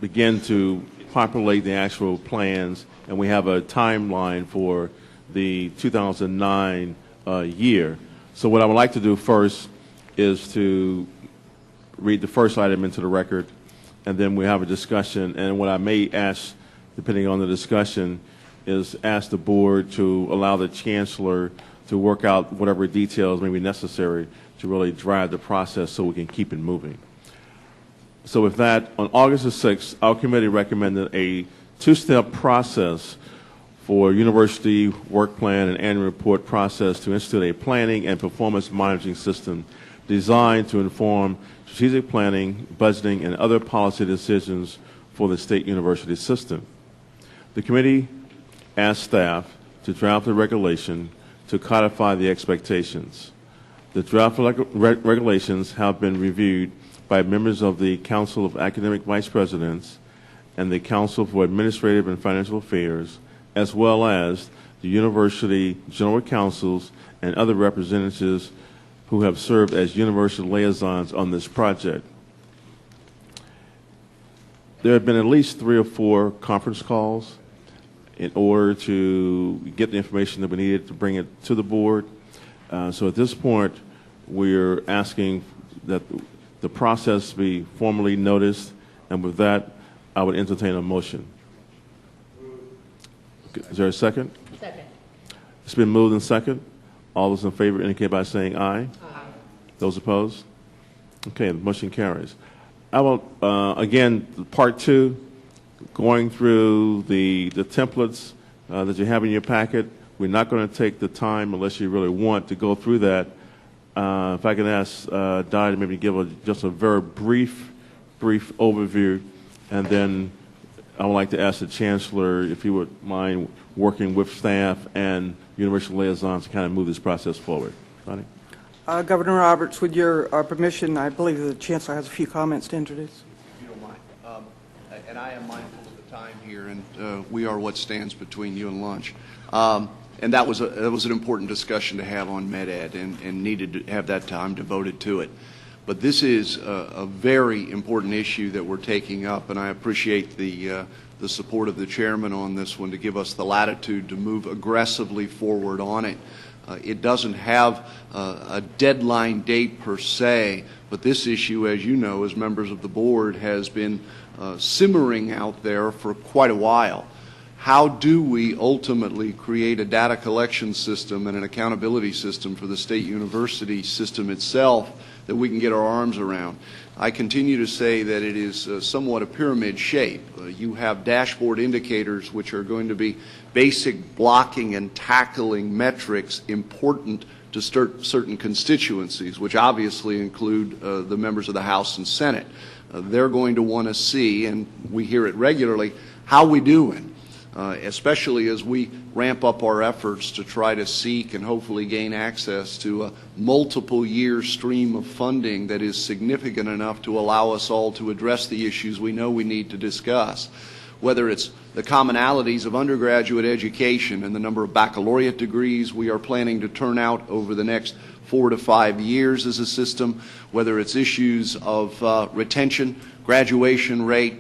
begin to populate the actual plans, and we have a timeline for the 2009 year. So what I would like to do first is to read the first item into the record, and then we have a discussion. And what I may ask, depending on the discussion, is ask the board to allow the chancellor to work out whatever details may be necessary to really drive the process so we can keep it moving. So with that, on August the 6th, our committee recommended a two-step process for university work plan and annual report process to institute a planning and performance monitoring system designed to inform strategic planning, budgeting, and other policy decisions for the state university system. The committee asked staff to draft a regulation to codify the expectations. The draft regulations have been reviewed by members of the Council of Academic Vice Presidents and the Council for Administrative and Financial Affairs, as well as the university general counsels and other representatives who have served as university liaisons on this project. There have been at least 3 or 4 conference calls in order to get the information that we needed to bring it to the board. So at this point, we're asking that the process be formally noticed, and with that, I would entertain a motion. Is there a second? Second. It's been moved and second. All those in favor indicate by saying aye. Aye. Those opposed? Okay, the motion carries. I will, again, part 2, going through the templates that you have in your packet. We're not going to take the time, unless you really want, to go through that. If I can ask Di to maybe give just a very brief overview, and then I would like to ask the Chancellor if he would mind working with staff and university liaisons to kind of move this process forward. Bonnie? Governor Roberts, with your permission, I believe the Chancellor has a few comments to introduce. If you don't mind. And I am mindful of the time here, and we are what stands between you and lunch. And that was an important discussion to have on MedEd, and needed to have that time devoted to it. But this is a very important issue that we're taking up, and I appreciate the support of the chairman on this one to give us the latitude to move aggressively forward on it. It doesn't have a deadline date per se, but this issue, as you know, as members of the board, has been simmering out there for quite a while. How do we ultimately create a data collection system and an accountability system for the state university system itself that we can get our arms around? I continue to say that it is somewhat a pyramid shape. You have dashboard indicators, which are going to be basic blocking and tackling metrics important to certain constituencies, which obviously include the members of the House and Senate. They're going to want to see, and we hear it regularly, how we doing. Especially as we ramp up our efforts to try to seek and hopefully gain access to a multiple-year stream of funding that is significant enough to allow us all to address the issues we know we need to discuss. Whether it's the commonalities of undergraduate education and the number of baccalaureate degrees we are planning to turn out over the next 4 to 5 years as a system, whether it's issues of retention, graduation rate,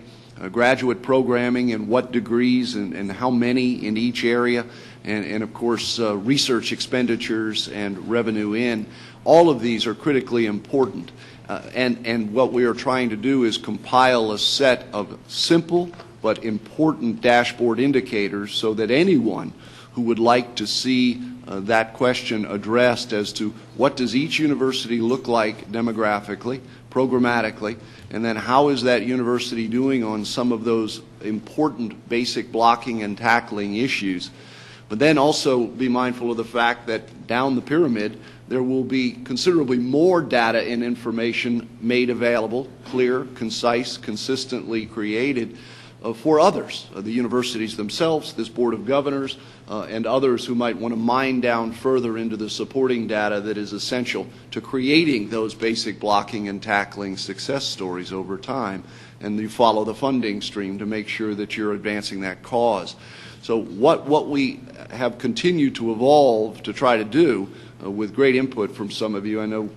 graduate programming and what degrees and how many in each area, and of course research expenditures and revenue in. All of these are critically important, and what we are trying to do is compile a set of simple but important dashboard indicators so that anyone who would like to see that question addressed as to what does each university look like demographically, programmatically, and then how is that university doing on some of those important basic blocking and tackling issues. But then also be mindful of the fact that down the pyramid there will be considerably more data and information made available, clear, concise, consistently created, for others, the universities themselves, this Board of Governors, and others who might want to mine down further into the supporting data that is essential to creating those basic blocking and tackling success stories over time. And you follow the funding stream to make sure that you're advancing that cause. So what we have continued to evolve to try to do, with great input from some of you, I know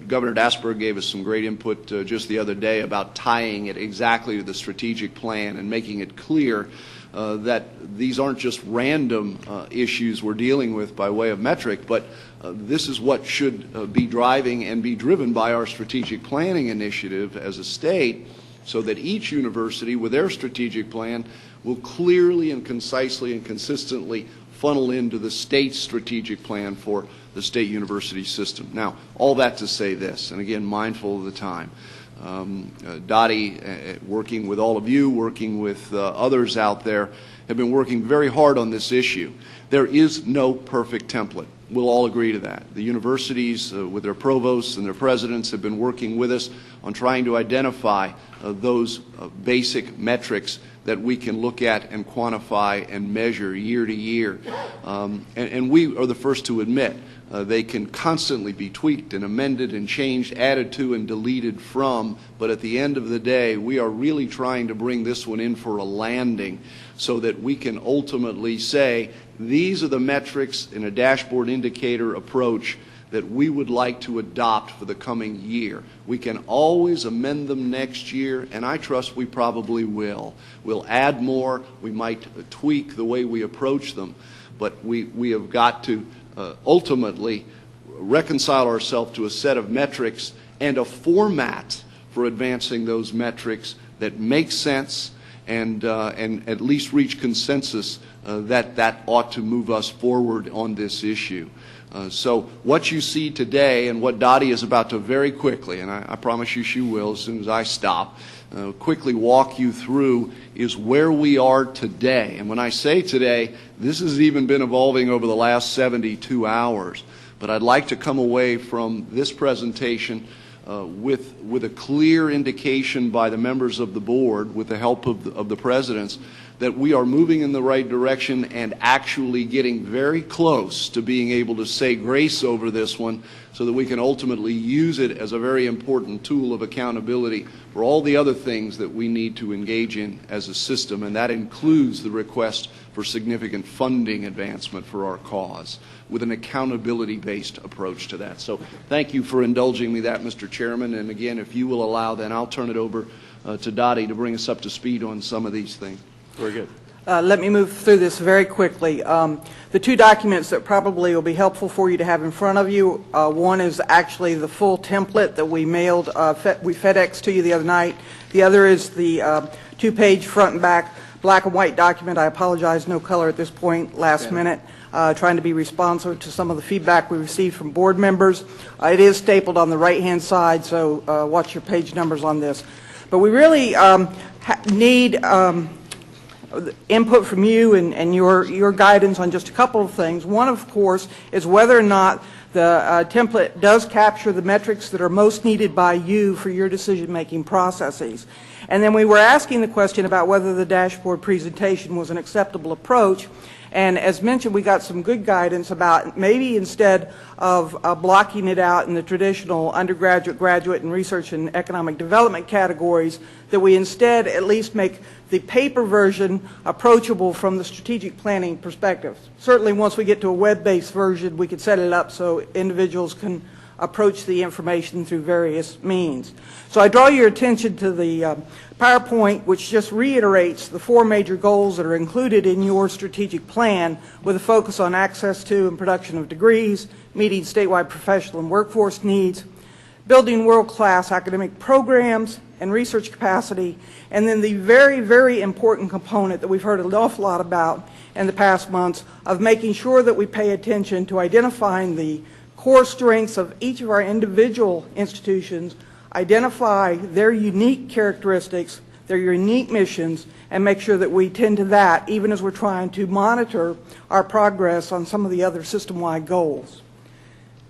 Governor Dasburg gave us some great input just the other day about tying it exactly to the strategic plan and making it clear that these aren't just random issues we're dealing with by way of metric, but this is what should be driving and be driven by our strategic planning initiative as a state, so that each university with their strategic plan will clearly and concisely and consistently funnel into the state's strategic plan for the state university system. Now, all that to say this, and again, mindful of the time, Dottie, working with all of you, working with others out there, have been working very hard on this issue. There is no perfect template. We'll all agree to that. The universities, with their provosts and their presidents, have been working with us on trying to identify those basic metrics that we can look at and quantify and measure year to year. And we are the first to admit they can constantly be tweaked and amended and changed, added to and deleted from, but at the end of the day, we are really trying to bring this one in for a landing so that we can ultimately say, these are the metrics in a dashboard indicator approach that we would like to adopt for the coming year. We can always amend them next year, and I trust we probably will. We'll add more. We might tweak the way we approach them, but we have got to ultimately reconcile ourselves to a set of metrics and a format for advancing those metrics that makes sense and at least reach consensus that ought to move us forward on this issue. So what you see today and what Dottie is about to very quickly, and I promise you she will as soon as I stop, quickly walk you through is where we are today. And when I say today, this has even been evolving over the last 72 hours. But I'd like to come away from this presentation with a clear indication by the members of the board, with the help of the presidents, that we are moving in the right direction and actually getting very close to being able to say grace over this one so that we can ultimately use it as a very important tool of accountability for all the other things that we need to engage in as a system, and that includes the request for significant funding advancement for our cause with an accountability-based approach to that. So thank you for indulging me that, Mr. Chairman, and again, if you will allow, then I'll turn it over to Dottie to bring us up to speed on some of these things. Very good. Let me move through this very quickly. The two documents that probably will be helpful for you to have in front of you, one is actually the full template that we mailed, we FedExed to you the other night. The other is the two-page front and back black and white document. I apologize, no color at this point, last minute. Trying to be responsive to some of the feedback we received from board members. It is stapled on the right-hand side, so watch your page numbers on this. But we really need input from you and your guidance on just a couple of things. One, of course, is whether or not the template does capture the metrics that are most needed by you for your decision-making processes. And then we were asking the question about whether the dashboard presentation was an acceptable approach. And as mentioned, we got some good guidance about maybe instead of blocking it out in the traditional undergraduate, graduate, and research and economic development categories, that we instead at least make the paper version approachable from the strategic planning perspective. Certainly once we get to a web-based version, we could set it up so individuals can approach the information through various means. So I draw your attention to the PowerPoint, which just reiterates the four major goals that are included in your strategic plan, with a focus on access to and production of degrees, meeting statewide professional and workforce needs, building world-class academic programs and research capacity, and then the very, very important component that we've heard an awful lot about in the past months of making sure that we pay attention to identifying the core strengths of each of our individual institutions, identify their unique characteristics, their unique missions, and make sure that we tend to that even as we're trying to monitor our progress on some of the other system-wide goals.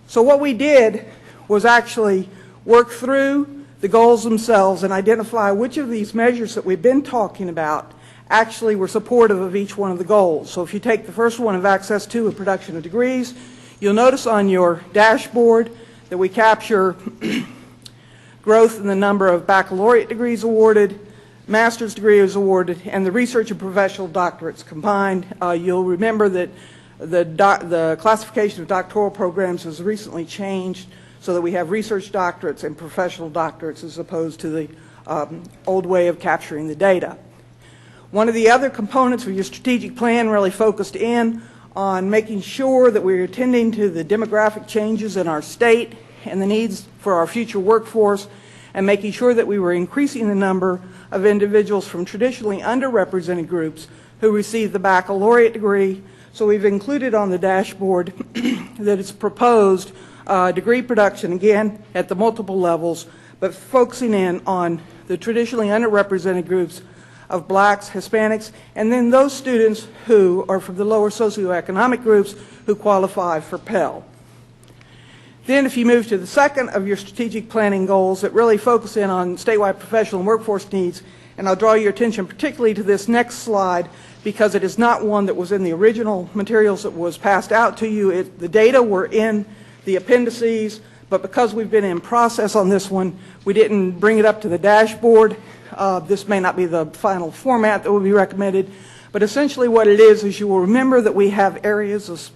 So what we did was actually work through the goals themselves and identify which of these measures that we've been talking about actually were supportive of each one of the goals. So if you take the first one of access to and production of degrees, you'll notice on your dashboard that we capture growth in the number of baccalaureate degrees awarded, master's degrees awarded, and the research and professional doctorates combined. You'll remember that the classification of doctoral programs has recently changed so that we have research doctorates and professional doctorates as opposed to the old way of capturing the data. One of the other components of your strategic plan really focused in on making sure that we're attending to the demographic changes in our state and the needs for our future workforce, and making sure that we were increasing the number of individuals from traditionally underrepresented groups who receive the baccalaureate degree. So we've included on the dashboard that it's proposed degree production, again, at the multiple levels, but focusing in on the traditionally underrepresented groups of blacks, Hispanics, and then those students who are from the lower socioeconomic groups who qualify for Pell. Then if you move to the second of your strategic planning goals that really focus in on statewide professional and workforce needs, and I'll draw your attention particularly to this next slide because it is not one that was in the original materials that was passed out to you. The data were in the appendices, but because we've been in process on this one, we didn't bring it up to the dashboard. This may not be the final format that would be recommended, but essentially what it is you will remember that we have areas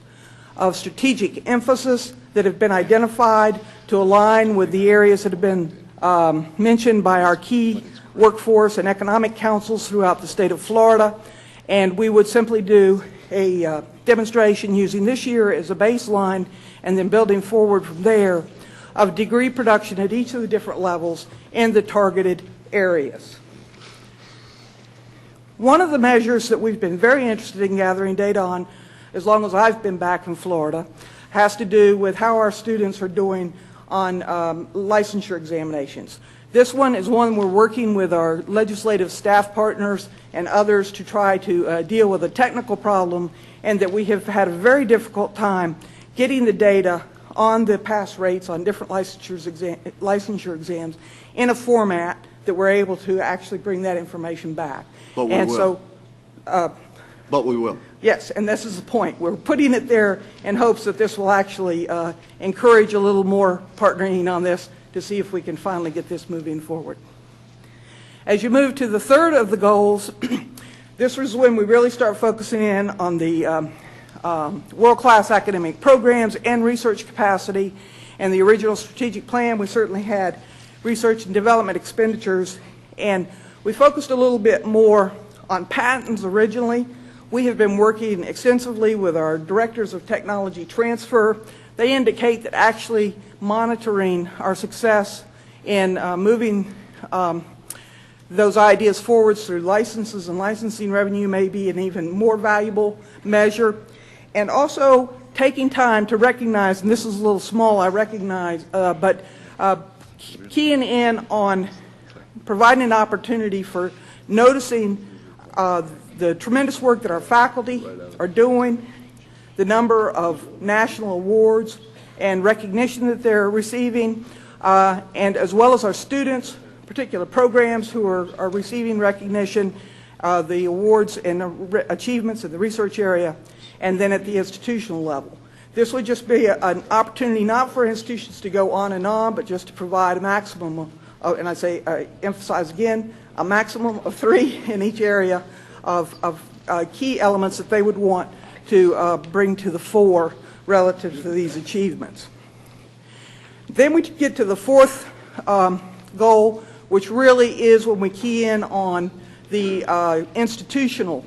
of strategic emphasis that have been identified to align with the areas that have been mentioned by our key workforce and economic councils throughout the state of Florida. And we would simply do a demonstration using this year as a baseline and then building forward from there of degree production at each of the different levels in the targeted areas. One of the measures that we've been very interested in gathering data on as long as I've been back in Florida has to do with how our students are doing on licensure examinations. This one is one we're working with our legislative staff partners and others to try to deal with a technical problem, and that we have had a very difficult time getting the data on the pass rates on different licensure exams in a format that we're able to actually bring that information back. But we will. But we will. Yes, and this is the point. We're putting it there in hopes that this will actually encourage a little more partnering on this to see if we can finally get this moving forward. As you move to the third of the goals, this is when we really start focusing in on the world-class academic programs and research capacity. And the original strategic plan, we certainly had research and development expenditures, and we focused a little bit more on patents originally. We have been working extensively with our directors of technology transfer. They indicate that actually monitoring our success in moving those ideas forwards through licenses and licensing revenue may be an even more valuable measure. And also taking time to recognize, and this is a little small, I recognize, but keying in on providing an opportunity for noticing the tremendous work that our faculty are doing, the number of national awards and recognition that they're receiving, and as well as our students, particular programs who are receiving recognition, the awards and achievements in the research area, and then at the institutional level. This would just be an opportunity not for institutions to go on and on, but just to provide a maximum of, and I emphasize again, a maximum of 3 in each area of key elements that they would want to bring to the fore relative to these achievements. Then we get to the fourth goal, which really is when we key in on the institutional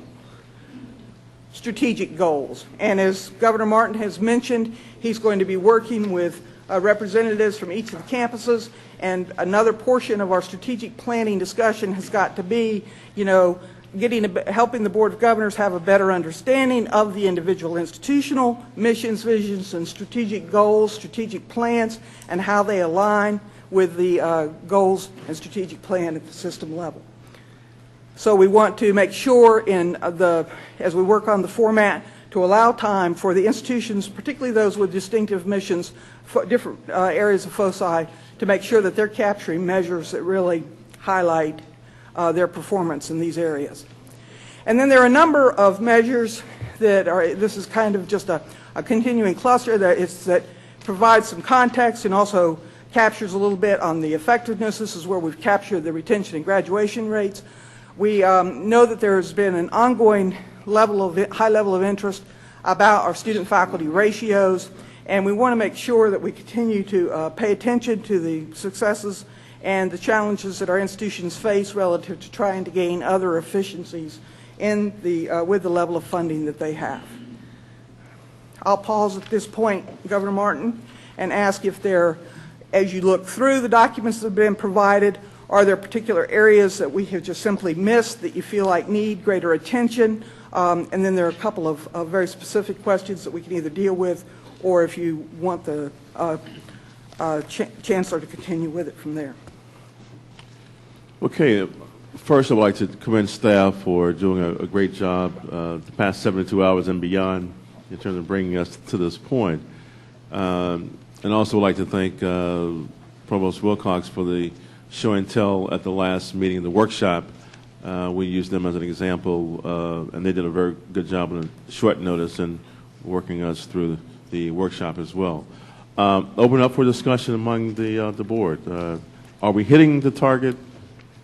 strategic goals. And as Governor Martin has mentioned, he's going to be working with representatives from each of the campuses, and another portion of our strategic planning discussion has got to be, helping the Board of Governors have a better understanding of the individual institutional missions, visions, and strategic goals, strategic plans, and how they align with the goals and strategic plan at the system level. So we want to make sure as we work on the format to allow time for the institutions, particularly those with distinctive missions, different areas of foci, to make sure that they're capturing measures that really highlight their performance in these areas. And then there are a number of measures that are, this is kind of just a continuing cluster that provides some context and also captures a little bit on the effectiveness. This is where we've captured the retention and graduation rates. We know that there has been an ongoing high level of interest about our student-faculty ratios, and we want to make sure that we continue to pay attention to the successes and the challenges that our institutions face relative to trying to gain other efficiencies in with the level of funding that they have. I'll pause at this point, Governor Martin, and ask if there, as you look through the documents that have been provided, are there particular areas that we have just simply missed that you feel like need greater attention? And then there are a couple of very specific questions that we can either deal with, or if you want the Chancellor to continue with it from there. Okay. First, I would like to commend staff for doing a great job the past 72 hours and beyond in terms of bringing us to this point. And also would like to thank Provost Wilcox for the show and tell at the last meeting, the workshop. We used them as an example, and they did a very good job on a short notice and working us through the workshop as well. Open up for discussion among the board. Are we hitting the target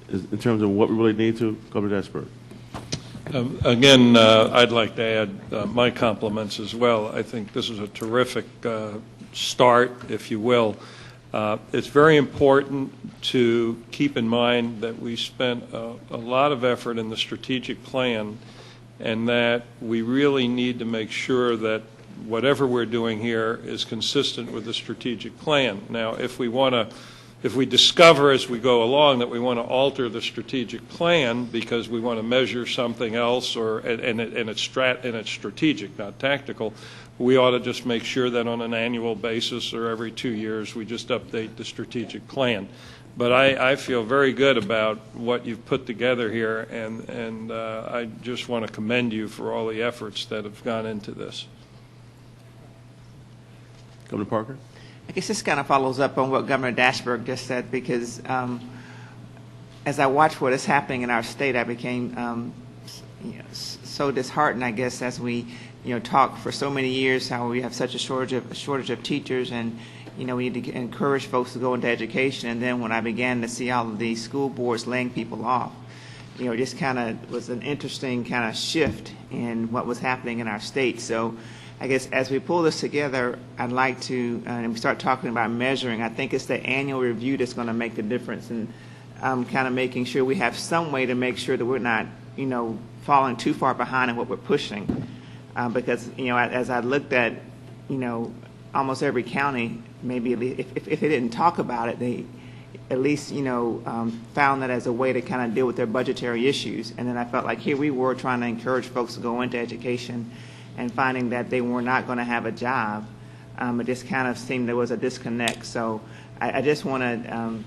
in terms of what we really need to, Governor Dasburg? Again, I'd like to add my compliments as well. I think this is a terrific start, if you will. It's very important to keep in mind that we spent a lot of effort in the strategic plan, and that we really need to make sure that whatever we're doing here is consistent with the strategic plan. Now, if we discover as we go along that we want to alter the strategic plan because we want to measure something else, and it's strategic, not tactical, we ought to just make sure that on an annual basis or every 2 years we just update the strategic plan. But I feel very good about what you've put together here, and I just want to commend you for all the efforts that have gone into this. Governor Parker? I guess this kind of follows up on what Governor Dasburg just said, because as I watch what is happening in our state, I became so disheartened, I guess, as we talk for so many years how we have such a shortage of teachers, and we need to encourage folks to go into education. And then when I began to see all of these school boards laying people off, it just kind of was an interesting kind of shift in what was happening in our state. So I guess as we pull this together, I'd like to, and we start talking about measuring, I think it's the annual review that's going to make the difference, and kind of making sure we have some way to make sure that we're not, falling too far behind in what we're pushing. Because, as I looked at, almost every county, maybe if they didn't talk about it, they at least, found that as a way to kind of deal with their budgetary issues. And then I felt like here we were trying to encourage folks to go into education, and finding that they were not going to have a job. It just kind of seemed there was a disconnect. So I just want to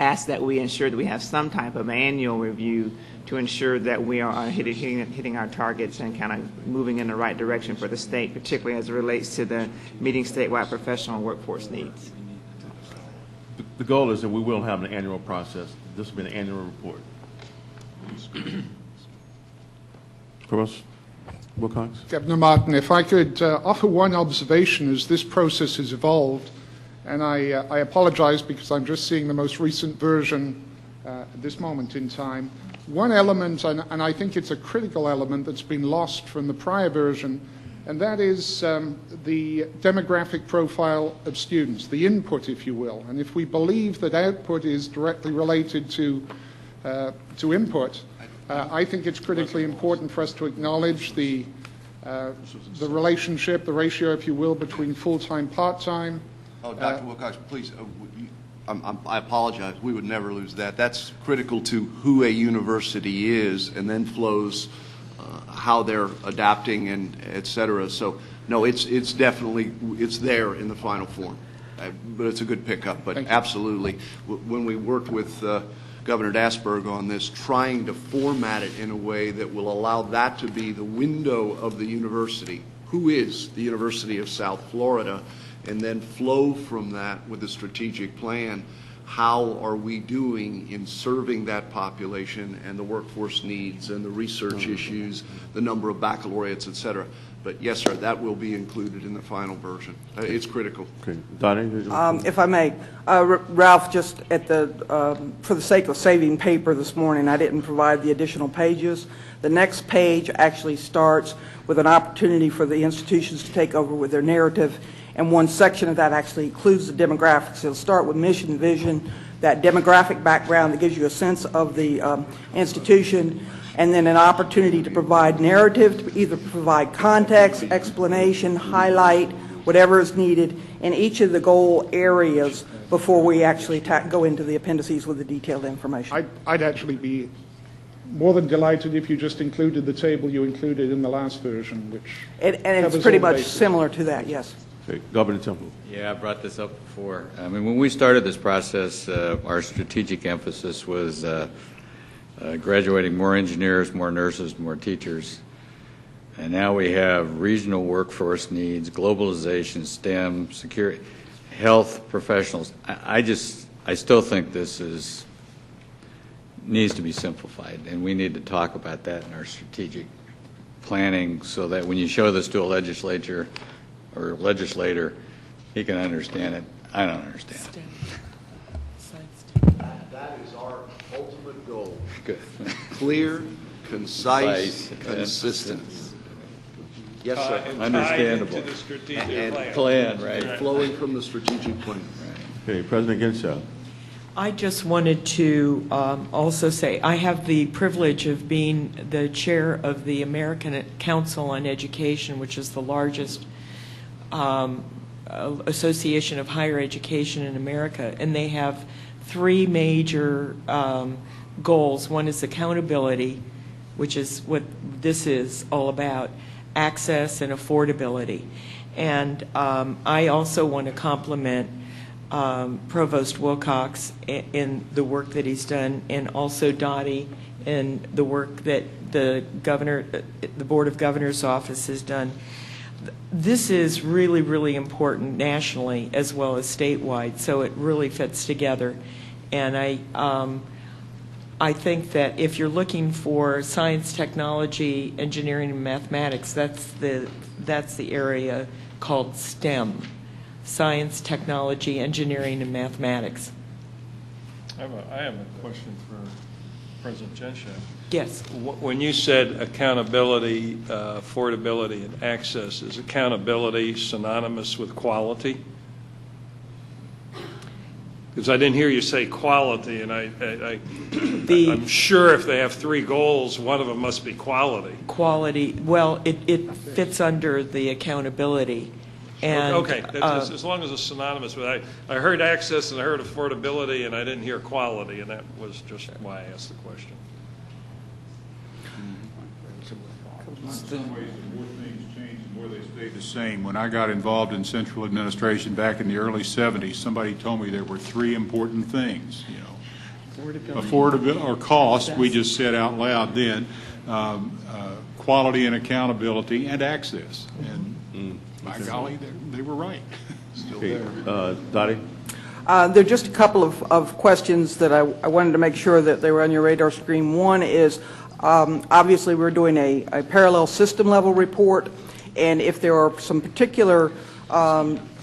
ask that we ensure that we have some type of annual review to ensure that we are hitting our targets and kind of moving in the right direction for the state, particularly as it relates to the meeting statewide professional workforce needs. The goal is that we will have an annual process. This will be an annual report. Provost Wilcox? Governor Martin, if I could offer one observation as this process has evolved, and I apologize because I'm just seeing the most recent version at this moment in time. One element, and I think it's a critical element that's been lost from the prior version, and that is the demographic profile of students, the input, if you will. And if we believe that output is directly related to input, I think it's critically important for us to acknowledge the relationship, the ratio, if you will, between full-time, part-time. Oh, Dr. Wilcox, please, I apologize. We would never lose that. That's critical to who a university is, and then flows how they're adapting and et cetera. So, no, it's definitely, it's there in the final form. But it's a good pickup. But absolutely, when we worked with Governor Dasburg on this, trying to format it in a way that will allow that to be the window of the university. Who is the University of South Florida? And then flow from that with a strategic plan. How are we doing in serving that population and the workforce needs and the research issues, the number of baccalaureates, et cetera? But yes, sir, that will be included in the final version. It's critical. Okay. Donnie? If I may, Ralph, just for the sake of saving paper this morning, I didn't provide the additional pages. The next page actually starts with an opportunity for the institutions to take over with their narrative, and one section of that actually includes the demographics. It'll start with mission and vision, that demographic background that gives you a sense of the institution, and then an opportunity to provide narrative, to either provide context, explanation, highlight, whatever is needed in each of the goal areas before we actually go into the appendices with the detailed information. I'd actually be more than delighted if you just included the table you included in the last version, which and it's pretty much similar to that, yes. Okay. Governor Temple. Yeah, I brought this up before. I mean, when we started this process, our strategic emphasis was graduating more engineers, more nurses, more teachers. And now we have regional workforce needs, globalization, STEM, security, health professionals. I still think this needs to be simplified, and we need to talk about that in our strategic planning so that when you show this to a legislator, he can understand it. I don't understand it. That is our ultimate goal. Good. Clear, concise, consistent. Yes, sir. Understandable. Tied into the strategic plan, right. Flowing from the strategic plan. Okay. President Genshaw. I just wanted to also say I have the privilege of being the chair of the American Council on Education, which is the largest association of higher education in America, and they have three major goals. One is accountability, which is what this is all about, access and affordability. And I also want to compliment Provost Wilcox in the work that he's done, and also Dottie in the work that the Board of Governors office has done. This is really, really important nationally as well as statewide, so it really fits together. And I think that if you're looking for science, technology, engineering, and mathematics, that's the area called STEM. Science, technology, engineering, and mathematics. I have a question for President Genshaw. Yes. When you said accountability, affordability, and access, is accountability synonymous with quality? Because I didn't hear you say quality, and I'm sure if they have three goals, one of them must be quality. Quality, well, it fits under the accountability. And, okay, as long as it's synonymous with it. I heard access and I heard affordability, and I didn't hear quality, and that was just why I asked the question. In some ways, the more things change, the more they stay the same. When I got involved in central administration back in the early 70s, somebody told me there were three important things, affordability or cost, we just said out loud then, quality and accountability, and access. And by golly, they were right. Still there. Dottie? There are just a couple of questions that I wanted to make sure that they were on your radar screen. One is, obviously, we're doing a parallel system level report, and if there are some particular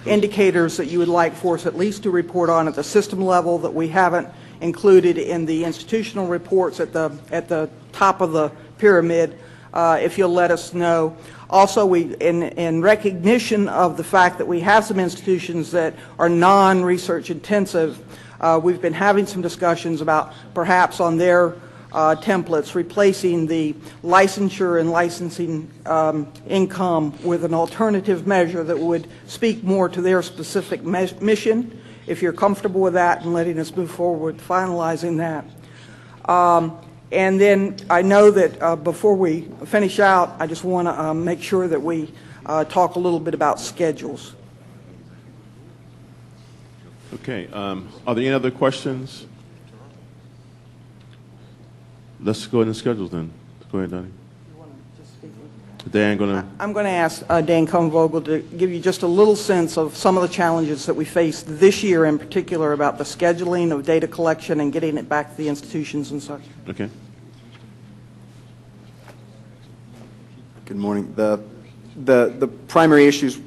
indicators that you would like for us at least to report on at the system level that we haven't included in the institutional reports at the top of the pyramid, if you'll let us know. Also, in recognition of the fact that we have some institutions that are non-research intensive, we've been having some discussions about perhaps on their templates replacing the licensure and licensing income with an alternative measure that would speak more to their specific mission, if you're comfortable with that, and letting us move forward with finalizing that. And then I know that before we finish out, I just want to make sure that we talk a little bit about schedules. Okay. Are there any other questions? let's go ahead and schedule then. Go ahead, Donnie. Dan, I'm going to ask Dan Cohnvogel to give you just a little sense of some of the challenges that we face this year in particular about the scheduling of data collection and getting it back to the institutions and such. Okay. Good morning. The primary issues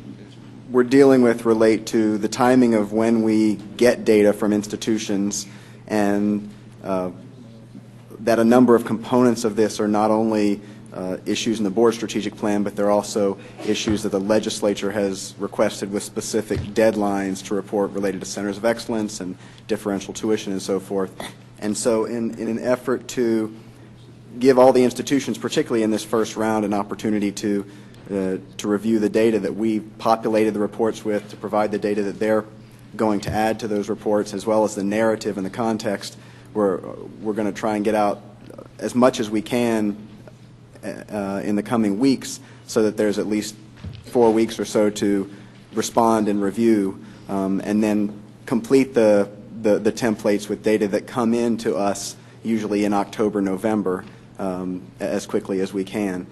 we're dealing with relate to the timing of when we get data from institutions, and that a number of components of this are not only issues in the board strategic plan, but they're also issues that the legislature has requested with specific deadlines to report related to centers of excellence and differential tuition and so forth. And so in an effort to give all the institutions, particularly in this first round, an opportunity to review the data that we populated the reports with, to provide the data that they're going to add to those reports, as well as the narrative and the context, we're going to try and get out as much as we can in the coming weeks, so that there's at least 4 weeks or so to respond and review, and then complete the templates with data that come in to us usually in October, November, as quickly as we can.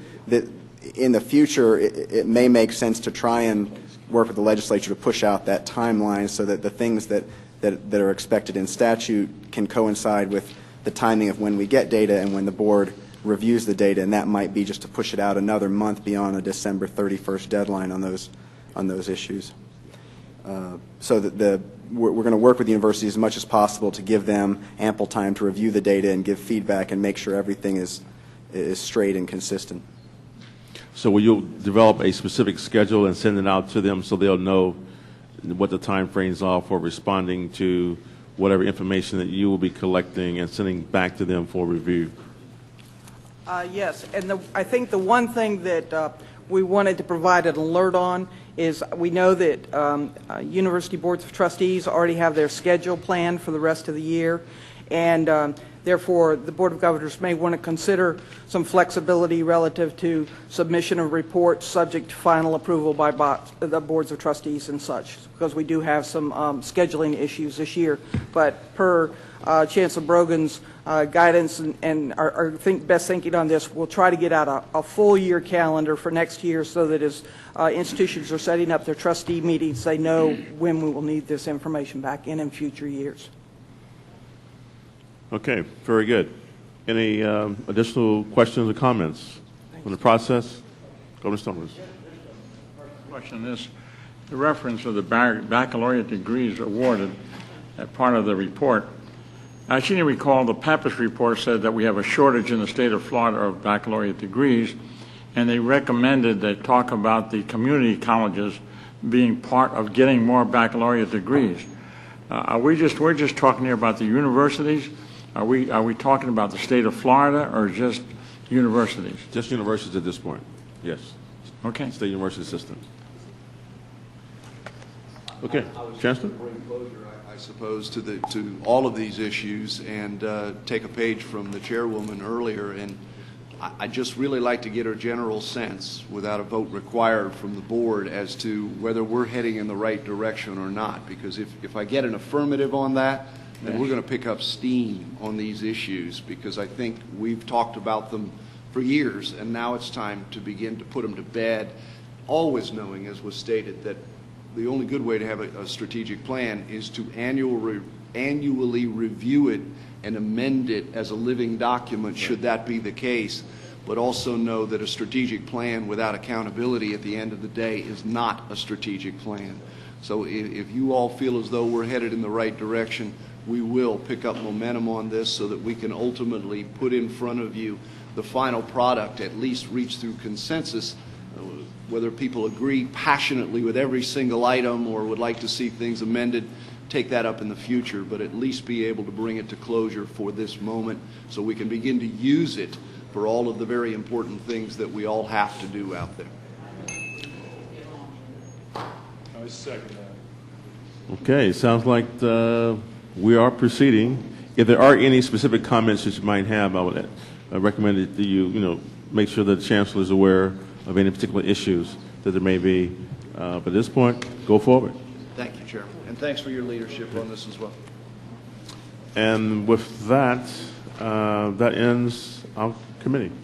In the future, it may make sense to try and work with the legislature to push out that timeline so that the things that are expected in statute can coincide with the timing of when we get data and when the board reviews the data, and that might be just to push it out another month beyond a December 31st deadline on those issues. So that we're going to work with the university as much as possible to give them ample time to review the data and give feedback and make sure everything is straight and consistent. So will you develop a specific schedule and send it out to them so they'll know what the time frames are for responding to whatever information that you will be collecting and sending back to them for review? Yes, and I think the one thing that we wanted to provide an alert on is we know that university boards of trustees already have their schedule planned for the rest of the year, and therefore the Board of Governors may want to consider some flexibility relative to submission of reports subject to final approval by the boards of trustees and such, because we do have some scheduling issues this year. But per Chancellor Brogan's guidance and our best thinking on this, we'll try to get out a full year calendar for next year so that as institutions are setting up their trustee meetings, they know when we will need this information back in future years. Okay, very good. Any additional questions or comments on the process? Governor Stonewall. Question is, the reference of the baccalaureate degrees awarded as part of the report. I seem to recall the Pappas report said that we have a shortage in the state of Florida of baccalaureate degrees, and they recommended they talk about the community colleges being part of getting more baccalaureate degrees. We're just talking here about the universities. Are we talking about the state of Florida or just universities? Just universities at this point, yes. Okay. State university system. Okay, Chancellor? I suppose, to all of these issues and take a page from the chairwoman earlier, and I'd just really like to get a general sense, without a vote required from the board, as to whether we're heading in the right direction or not. Because if I get an affirmative on that, then we're going to pick up steam on these issues, because I think we've talked about them for years, and now it's time to begin to put them to bed, always knowing, as was stated, that the only good way to have a strategic plan is to annually review it and amend it as a living document, should that be the case, but also know that a strategic plan without accountability at the end of the day is not a strategic plan. So if you all feel as though we're headed in the right direction, we will pick up momentum on this so that we can ultimately put in front of you the final product, at least reach through consensus. Whether people agree passionately with every single item or would like to see things amended, take that up in the future, but at least be able to bring it to closure for this moment so we can begin to use it for all of the very important things that we all have to do out there. I second that. Okay, sounds like we are proceeding. If there are any specific comments that you might have, I would recommend that you make sure that the Chancellor is aware of any particular issues that there may be. But at this point, go forward. Thank you, Chairman. And thanks for your leadership on this as well. And with that, that ends our committee.